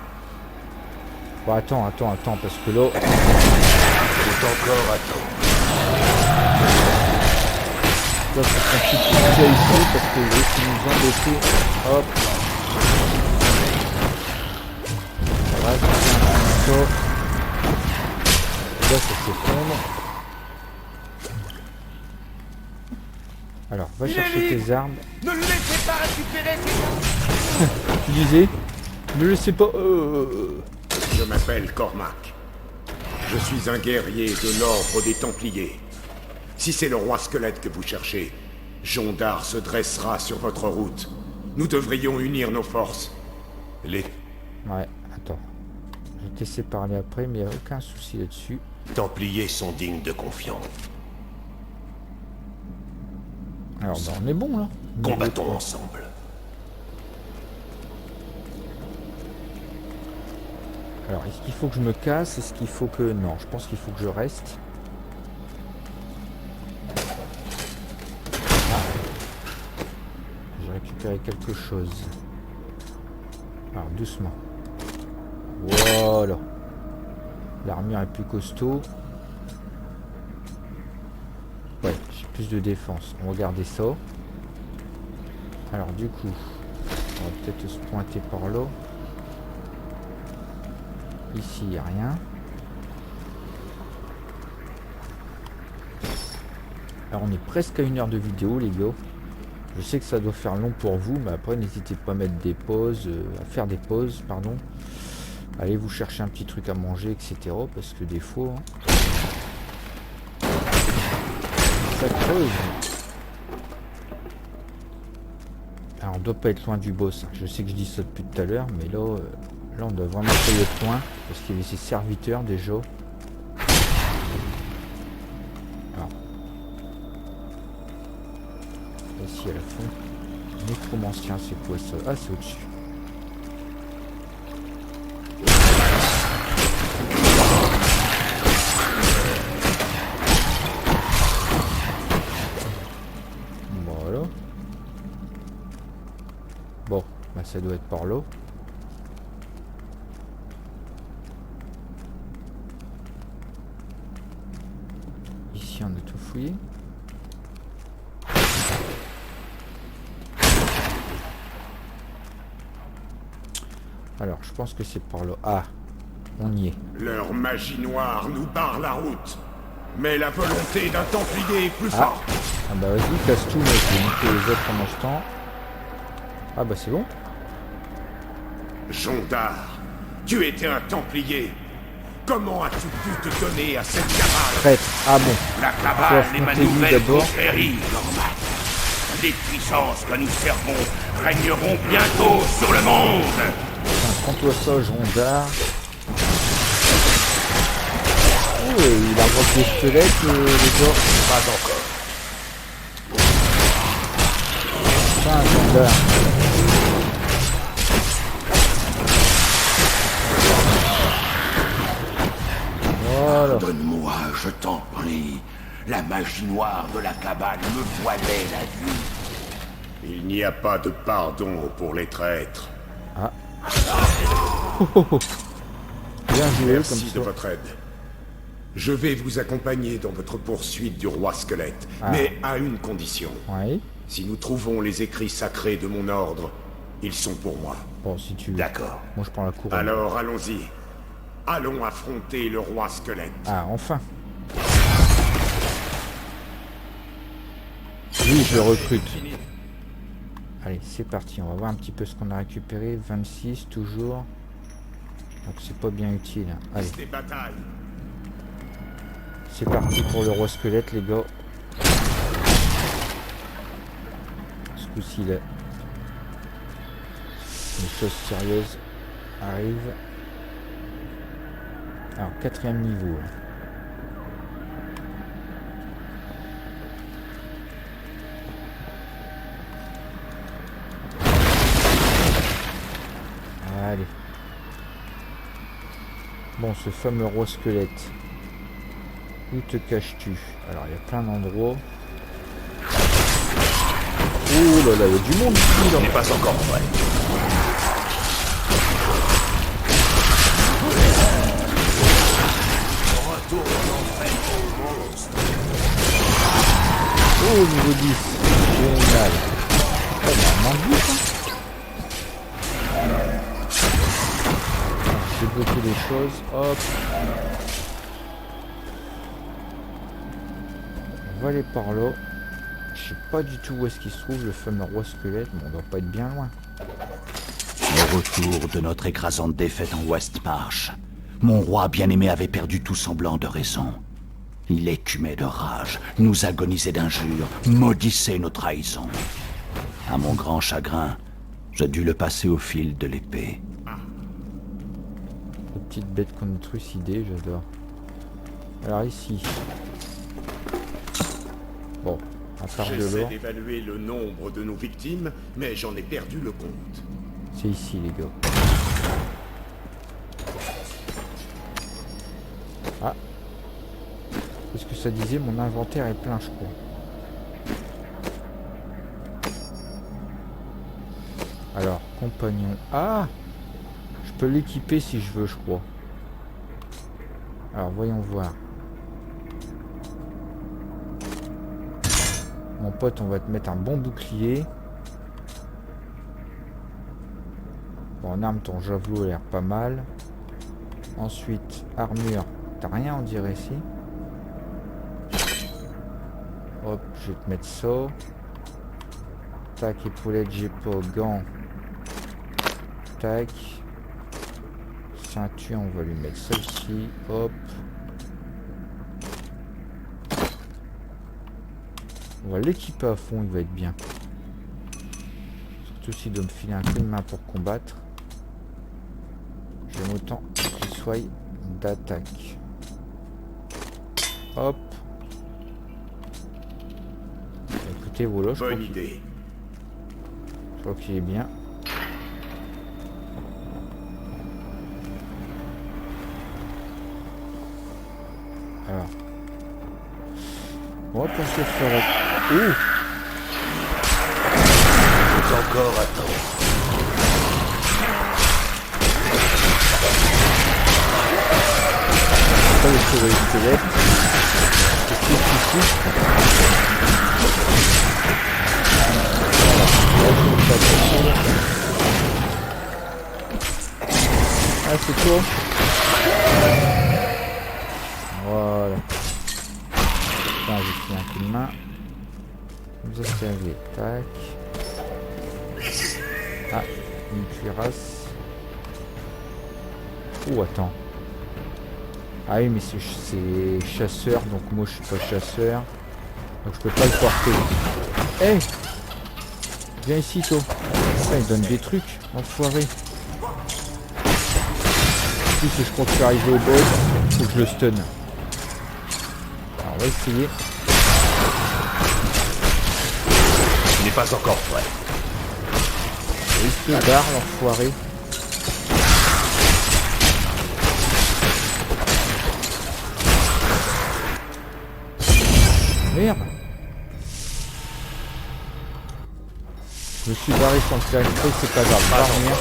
S1: Bon, attends, parce que là...
S4: Faut encore attendre.
S1: Là, faut qu'on se pousse ici, parce que je vais nous embêter. Hop. Voilà, c'est un peu. Là, ça s'effondre. Alors, va chercher tes armes.
S2: Ne le laissez pas récupérer ses armes.
S1: Tu disais? Ne laissez pas...
S8: Je m'appelle Cormac. Je suis un guerrier de l'ordre des Templiers. Si c'est le roi squelette que vous cherchez, Jondar se dressera sur votre route. Nous devrions unir nos forces. Les
S1: Ouais, attends. Je vais te laisser parler après, mais il n'y a aucun souci là-dessus.
S4: Templiers sont dignes de confiance.
S1: Alors, bah, on est bon, là.
S4: Combattons ensemble.
S1: Alors, est-ce qu'il faut que je me casse? Est-ce qu'il faut que... Non, je pense qu'il faut que je reste. Ah. J'ai récupéré quelque chose. Alors, doucement. Voilà. L'armure est plus costaud. Ouais, j'ai plus de défense. On va garder ça. Alors, du coup, on va peut-être se pointer par là. Ici, il n'y a rien. Alors, on est presque à 1 heure de vidéo, les gars. Je sais que ça doit faire long pour vous, mais après, n'hésitez pas à mettre des pauses, à faire des pauses, pardon. Allez vous chercher un petit truc à manger, etc. Parce que des fois, ça creuse. Alors, on doit pas être loin du boss. Je sais que je dis ça depuis tout à l'heure, mais là... Là, on doit vraiment pas y être loin, parce qu'il y avait ses serviteurs déjà. Alors. Ici, à la fin. Nécromancien, c'est quoi ça? Ah, c'est au-dessus. Voilà. Bon, bah ça doit être par là. On a tout fouillé. Alors, je pense que c'est par là. Ah, on y est.
S8: Leur magie noire nous barre la route. Mais la volonté d'un Templier est plus forte.
S1: Ah bah vas-y, casse tout, mais je vais niquer les autres pendant ce temps. Ah bah c'est bon.
S8: Jondar, tu étais un Templier. Comment as-tu pu te donner à cette cabale?
S1: Prête. Ah bon.
S2: La cabale est ma nouvelle
S1: d'abord.
S2: confrérie, Norman.
S3: les puissances que nous servons régneront bientôt sur le monde.
S1: Enfin, prends-toi ça, Jondar. Oh, il invoque les squelettes, les gars.
S6: Pas encore.
S1: Enfin, Jondar. Voilà.
S8: Donne-moi, je t'en prie. La magie noire de la cabane me voilait la vue. Il n'y a pas de pardon pour les traîtres.
S1: Ah. Bien joué,
S8: Merci
S1: comme
S8: de
S1: ça.
S8: votre aide. Je vais vous accompagner dans votre poursuite du roi squelette, mais à une condition.
S1: Oui.
S8: Si nous trouvons les écrits sacrés de mon ordre, ils sont pour moi.
S1: Bon, si tu veux.
S8: D'accord.
S1: Moi, je prends la couronne.
S8: Alors allons-y. Allons affronter le roi squelette.
S1: Ah, enfin. Oui, je le recrute. Allez, c'est parti. On va voir un petit peu ce qu'on a récupéré. 26, toujours. Donc, c'est pas bien utile. Allez,
S8: Des batailles.
S1: c'est parti pour le roi squelette, les gars. Ce coup-ci, là, les choses sérieuses arrivent. Alors, 4e niveau. Là. Allez. Bon, ce fameux roi squelette. Où te caches-tu? Alors, il y a plein d'endroits. Oh là là, il y a du monde ici, là.
S6: On n'est pas encore prêt.
S1: Oh, niveau 10. Génial. Oh, bah, on mange vite, hein. Débloquer les choses. Hop. On va aller par là. Je sais pas du tout où est-ce qu'il se trouve, le fameux roi squelette. Bon, on doit pas être bien loin.
S9: Au retour de notre écrasante défaite en Westmarch, mon roi bien-aimé avait perdu tout semblant de raison. Il écumait de rage, nous agonisait d'injures, maudissait nos trahisons. À mon grand chagrin, je dus le passer au fil de l'épée.
S1: La petite bête qu'on a trucidée, j'adore. Alors ici. Bon, à part de
S8: J'essaie
S1: l'or,
S8: d'évaluer le nombre de nos victimes, mais j'en ai perdu le compte.
S1: c'est ici les gars. Ah. Qu'est-ce que ça disait? Mon inventaire est plein, je crois. Alors, compagnon. Ah! Je peux l'équiper si je veux, je crois. Alors, voyons voir. Mon pote, on va te mettre un bon bouclier. Bon, en arme, ton javelot a l'air pas mal. Ensuite, armure. T'as rien, on dirait, ici. Hop, je vais te mettre ça. Tac, épaulette, j'ai pas. Gants. Tac. Ceinture, on va lui mettre celle-ci. Hop. On va l'équiper à fond, il va être bien. Surtout s'il doit me filer un coup de main pour combattre. J'aime autant qu'il soit d'attaque. Hop. Écoutez, voilà,
S8: Bonne idée.
S1: Je crois qu'il est bien. Alors. On va passer sur la... Ouh!
S6: C'est encore à temps.
S1: Pas le tour et le squelette. C'est ici. Ah, c'est toi. Voilà. Putain, j'ai fait un coup de main. Vous observez. Tac. Ah, une cuirasse. Oh, attends. Ah oui, mais c'est chasseur, donc moi je suis pas chasseur. Donc je peux pas le porter. Eh, Viens ici, toi. Ça, il donne des trucs, enfoiré. En plus, je crois que je suis arrivé au boss. Faut que je le stun. Alors, on va essayer.
S3: Il n'est pas encore prêt.
S1: Il se barre, l'enfoiré. Merde. Je me suis barré sans le faire exprès, c'est pas grave. Barrière.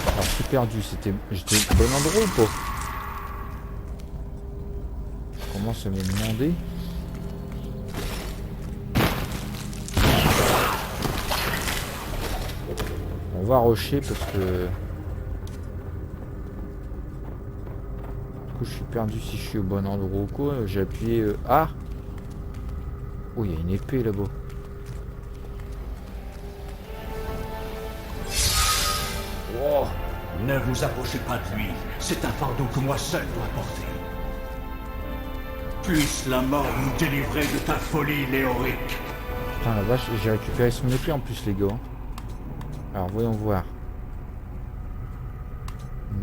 S1: Alors je suis perdu, j'étais au bon endroit ou pas? Je commence à me demander. On va rusher parce que du coup je suis perdu si je suis au bon endroit ou quoi. J'ai appuyé A. Oh, il y a une épée là-bas.
S3: Oh, ne vous approchez pas de lui. C'est un fardeau que moi seul dois porter. Puisse la mort nous délivrer de ta folie, Léoric.
S1: Putain la vache, j'ai récupéré son épée en plus les gars. Alors voyons voir.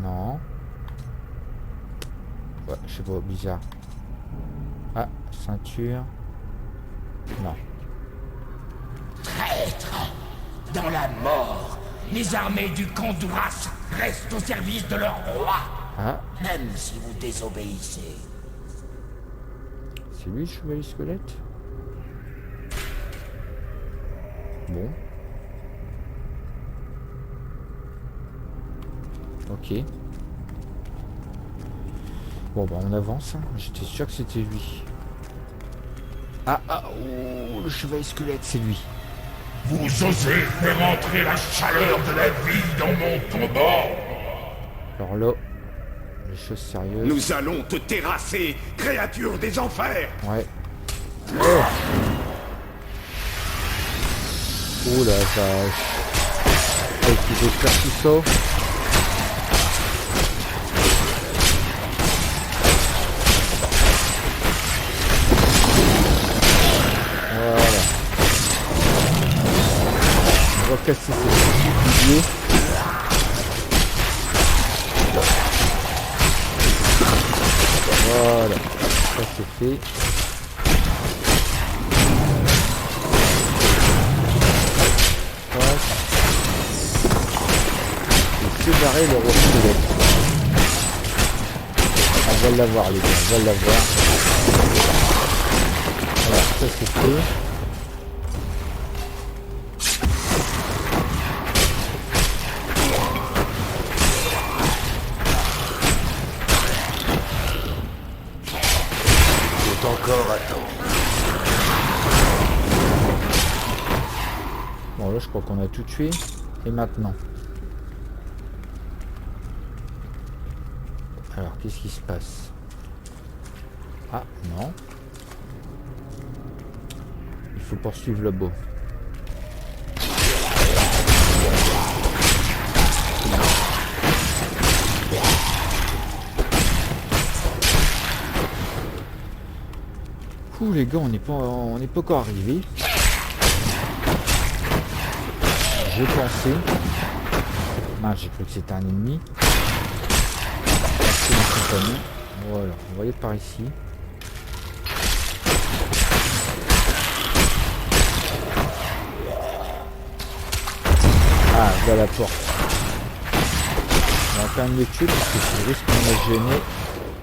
S1: Non. Ouais, je sais pas, bizarre. Ah, ceinture. Non.
S10: Traître! Dans la mort, les armées du Conduras restent au service de leur roi,
S1: Ah,
S10: même si vous désobéissez.
S1: c'est lui le chevalier squelette? Bon. Ok. Bon bah on avance, hein. J'étais sûr que c'était lui. Ah, oh, le chevalier squelette, c'est lui.
S3: Vous osez faire entrer la chaleur de la vie dans mon tombeau.
S1: Alors là, les choses sérieuses.
S8: Nous allons te terrasser, créature des enfers.
S1: Ouais. Oh, oh la vache. Oh, tu veux faire tout ça? Voilà. On va casser ce petit pilier. Voilà. Ça c'est fait. Séparer le roi squelette. On va l'avoir les gars, on va l'avoir. Voilà, ça c'est fait.
S4: Faut encore attendre.
S1: Bon là je crois qu'on a tout tué. Et maintenant? Alors, qu'est-ce qui se passe? Ah, non. Il faut poursuivre là-bas. Ouh, les gars, on n'est pas encore arrivé. J'ai pensé. Ah, j'ai cru que c'était un ennemi. Voilà, on va aller par ici. Ah, voilà la porte. On va quand même les tuer parce que c'est risque de me gêner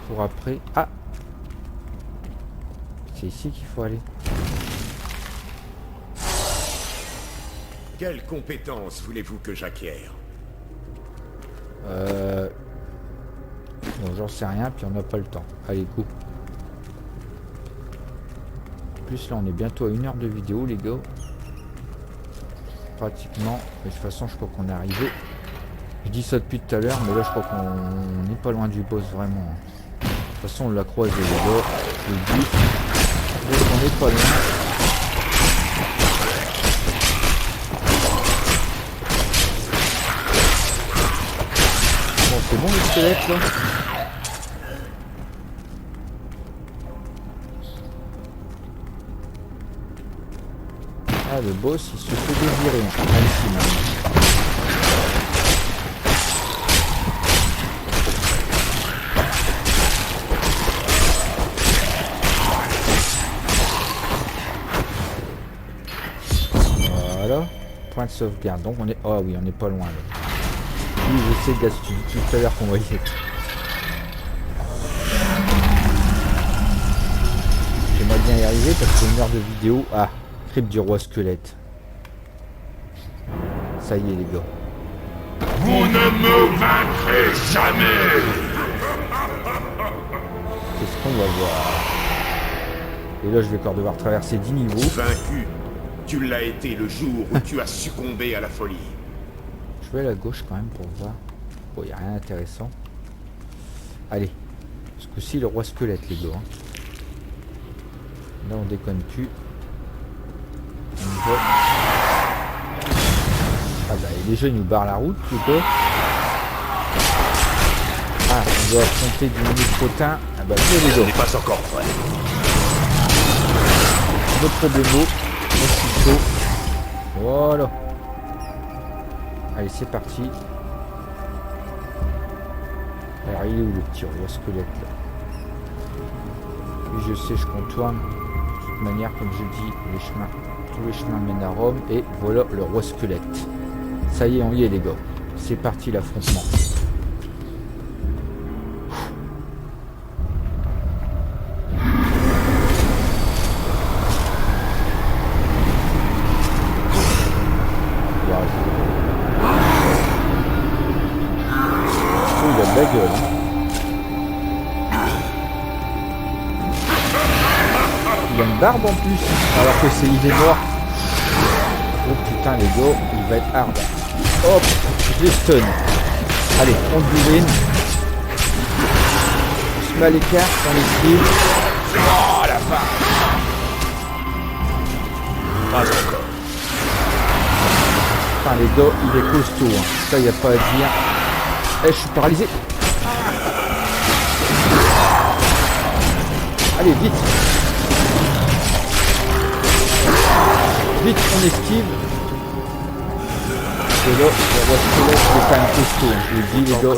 S1: pour après. Ah, c'est ici qu'il faut aller.
S8: Quelle compétence voulez-vous que j'acquière?
S1: Bon, j'en sais rien, puis on n'a pas le temps. Allez, go. En plus, là, on est bientôt à 1 heure de vidéo, les gars. Pratiquement. Mais de toute façon, je crois qu'on est arrivé. Je dis ça depuis tout à l'heure, mais là, je crois qu'on n'est pas loin du boss, vraiment. De toute façon, on l'a croisé, les gars. Je le dis. Donc, on n'est pas loin. C'est bon le squelette là? Ah, le boss il se fait désirer. Ah, ici maintenant. Voilà. Point de sauvegarde. Donc on est. Oh oui, on n'est pas loin là. Oui, je sais, Gaz, tu dis tout à l'heure qu'on va y être. J'aimerais bien y arriver parce que c'est une heure de vidéo. Ah, crypte du roi squelette. Ça y est, les gars.
S10: Vous ne me vaincrez jamais.
S1: Qu'est-ce qu'on va voir? Et là, je vais encore devoir traverser 10 niveaux.
S8: Vaincu, tu l'as été le jour où tu as succombé à la folie.
S1: Je vais à la gauche quand même pour voir. Bon, il n'y a rien d'intéressant. Allez. Ce coup-ci, le roi squelette, les gars. Là, on déconne plus. On y va. Ah bah, les jeux, ils nous barrent la route, les gars. Ah, on doit affronter du mini-crottin. Ah bah, les gars.
S6: On n'est pas encore prêt.
S1: Notre problemo. Notre chaud. Voilà. Allez, c'est parti. Alors, il est où le petit roi squelette là? Oui, je sais, je contourne. De toute manière, comme je dis, tous les chemins mènent à Rome. Et voilà le roi squelette. Ça y est, on y est, les gars. C'est parti l'affrontement. La gueule. Il a une barbe en plus, alors que il est mort. Oh putain les gars, il va être hard. Hop, je les stun. Allez, on bourrine. On se met à l'écart, on esquive. Oh la vache.
S6: Pas encore.
S1: Putain les gars, il est costaud. Hein. Ça, il n'y a pas à dire. Eh, je suis paralysé. Allez, vite. Vite, on esquive. Et là, le roi squelette, c'est quand même costaud. Je vous le dis, les gars.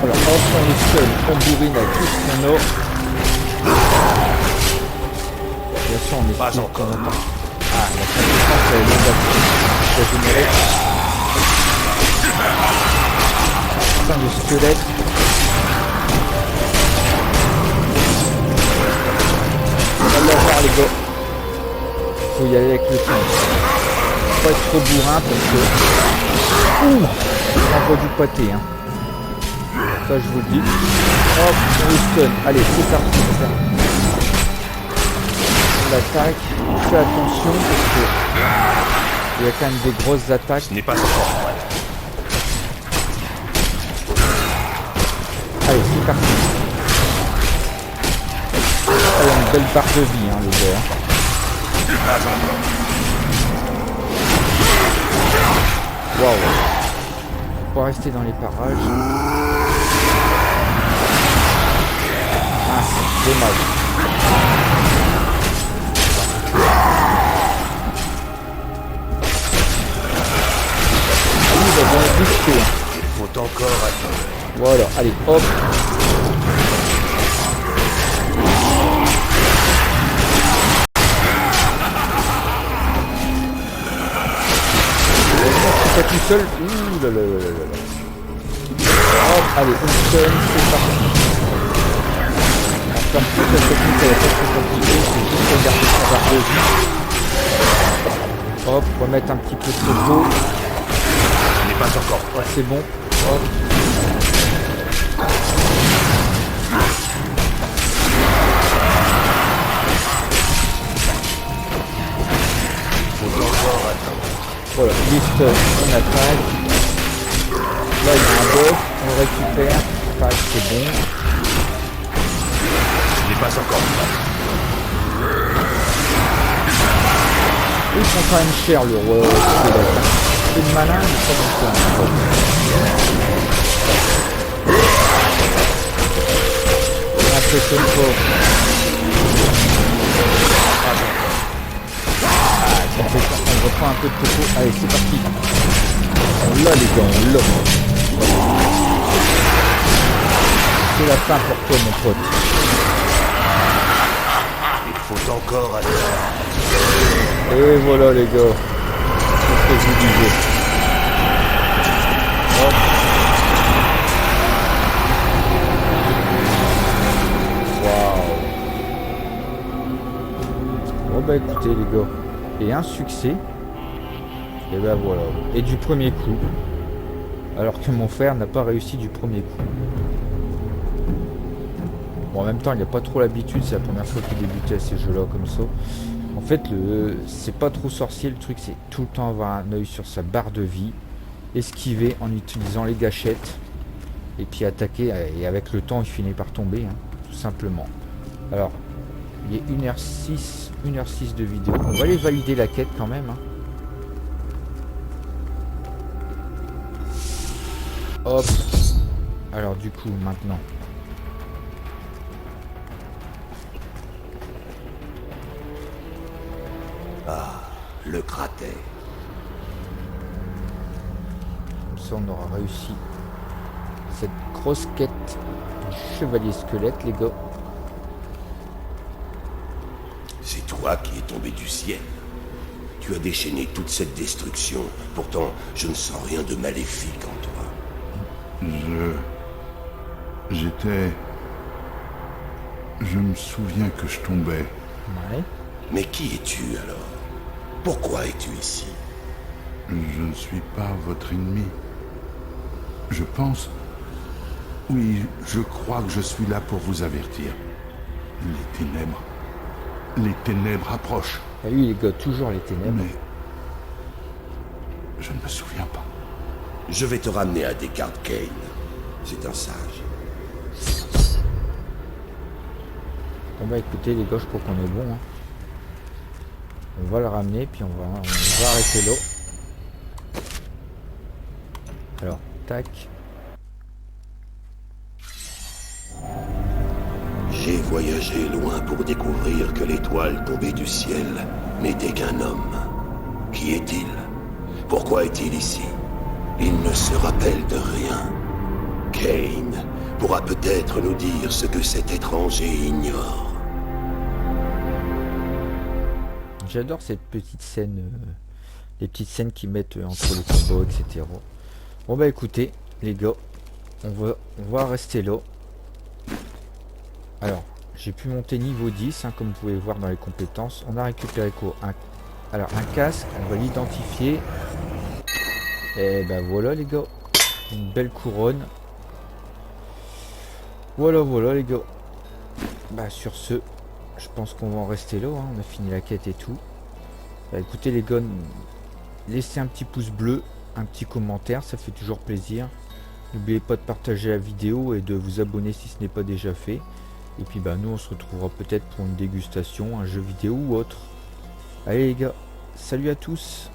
S1: Voilà, hop, on est seul, on bourrine avec tout ce qu'on a. Bien sûr, on est pas encore. Ah, la compétence, elle est longue à générer. Putain de squelette. On va l'avoir, les gars. Faut y aller avec le temps. Faut pas être trop bourrin parce que... Ouh, on envoie du pâté, hein. Ça, je vous le dis. Hop, on le stun. Allez, c'est parti. On l'attaque. Fais attention parce que il y a quand même des grosses attaques.
S6: Ce n'est pas encore prêt.
S1: Allez, c'est parti. Allez, une belle barre de vie, hein, les gars. Waouh. On va rester dans les parages. Ah, c'est dommage. Il va bien être disco.
S6: Il faut encore attendre.
S1: Voilà, allez, hop. Je suis pas tout seul. Ouh là là là là là. Hop, allez, on stun, c'est parti. Comme toute la technique, elle est pas très compliquée, c'est juste regarder son barre de vie. Hop, remettre un petit peu de topo.
S6: Ce n'est pas encore prêt.
S1: C'est bon. Hop.
S6: Faut encore attendre.
S1: Voilà, liste, on attaque. Là, il y a un boss, on le récupère. Pareil, c'est bon.
S8: pas encore prêt.
S1: Ils sont quand même chers le roi squelette. C'est le malin, mais pas non plus. Ça m'impressionne pas. On reprend un peu de coco. Allez, c'est parti. On l'a les gars, on l'a. C'est la fin pour toi mon pote.
S4: Il faut encore attendre.
S1: Et voilà les gars. Qu'est-ce que je vous disais. Hop. Waouh. Bon bah écoutez les gars. Et un succès. Et ben voilà. Et du premier coup. Alors que mon frère n'a pas réussi du premier coup. Bon en même temps il n'a pas trop l'habitude. C'est la première fois qu'il débutait à ces jeux là comme ça. En fait c'est pas trop sorcier le truc. C'est tout le temps avoir un œil sur sa barre de vie. Esquiver en utilisant les gâchettes. Et puis attaquer. Et avec le temps il finit par tomber. Hein, tout simplement. Alors il y a 1h06 de vidéo. On va aller valider la quête quand même. Hein. Hop. Alors du coup maintenant.
S4: Ah, le cratère.
S1: Comme ça on aura réussi cette grosse quête du chevalier squelette les gars.
S4: C'est toi qui es tombé du ciel. Tu as déchaîné toute cette destruction. Pourtant, je ne sens rien de maléfique en toi.
S11: Je me souviens que je tombais.
S1: Ouais.
S4: Mais qui es-tu alors? Pourquoi es-tu ici?
S11: Je ne suis pas votre ennemi. Je pense... Oui, je crois que je suis là pour vous avertir. Les ténèbres approchent.
S1: Ah oui les gars, toujours les ténèbres.
S11: Mais... je ne me souviens pas.
S4: Je vais te ramener à Descartes Kane. C'est un sage.
S1: Bon bah écoutez les gars, je crois qu'on est bon. Hein. On va le ramener, puis on va arrêter l'eau. Alors, tac.
S4: J'ai voyagé loin pour découvrir que l'étoile tombée du ciel n'était qu'un homme. Qui est-il? Pourquoi est-il ici? Il ne se rappelle de rien. Kane pourra peut-être nous dire ce que cet étranger ignore.
S1: J'adore cette petite scène, les petites scènes qu'ils mettent entre les combats, etc. Bon bah écoutez, les gars, on va rester là. Alors, j'ai pu monter niveau 10, hein, comme vous pouvez voir dans les compétences. On a récupéré quoi? Alors, un casque, on va l'identifier. Et ben voilà les gars, une belle couronne. Voilà les gars. Bah sur ce, je pense qu'on va en rester là, hein. On a fini la quête et tout. Bah écoutez les gars, laissez un petit pouce bleu, un petit commentaire, ça fait toujours plaisir. N'oubliez pas de partager la vidéo et de vous abonner si ce n'est pas déjà fait. Et puis bah nous on se retrouvera peut-être pour une dégustation, un jeu vidéo ou autre. Allez les gars, salut à tous.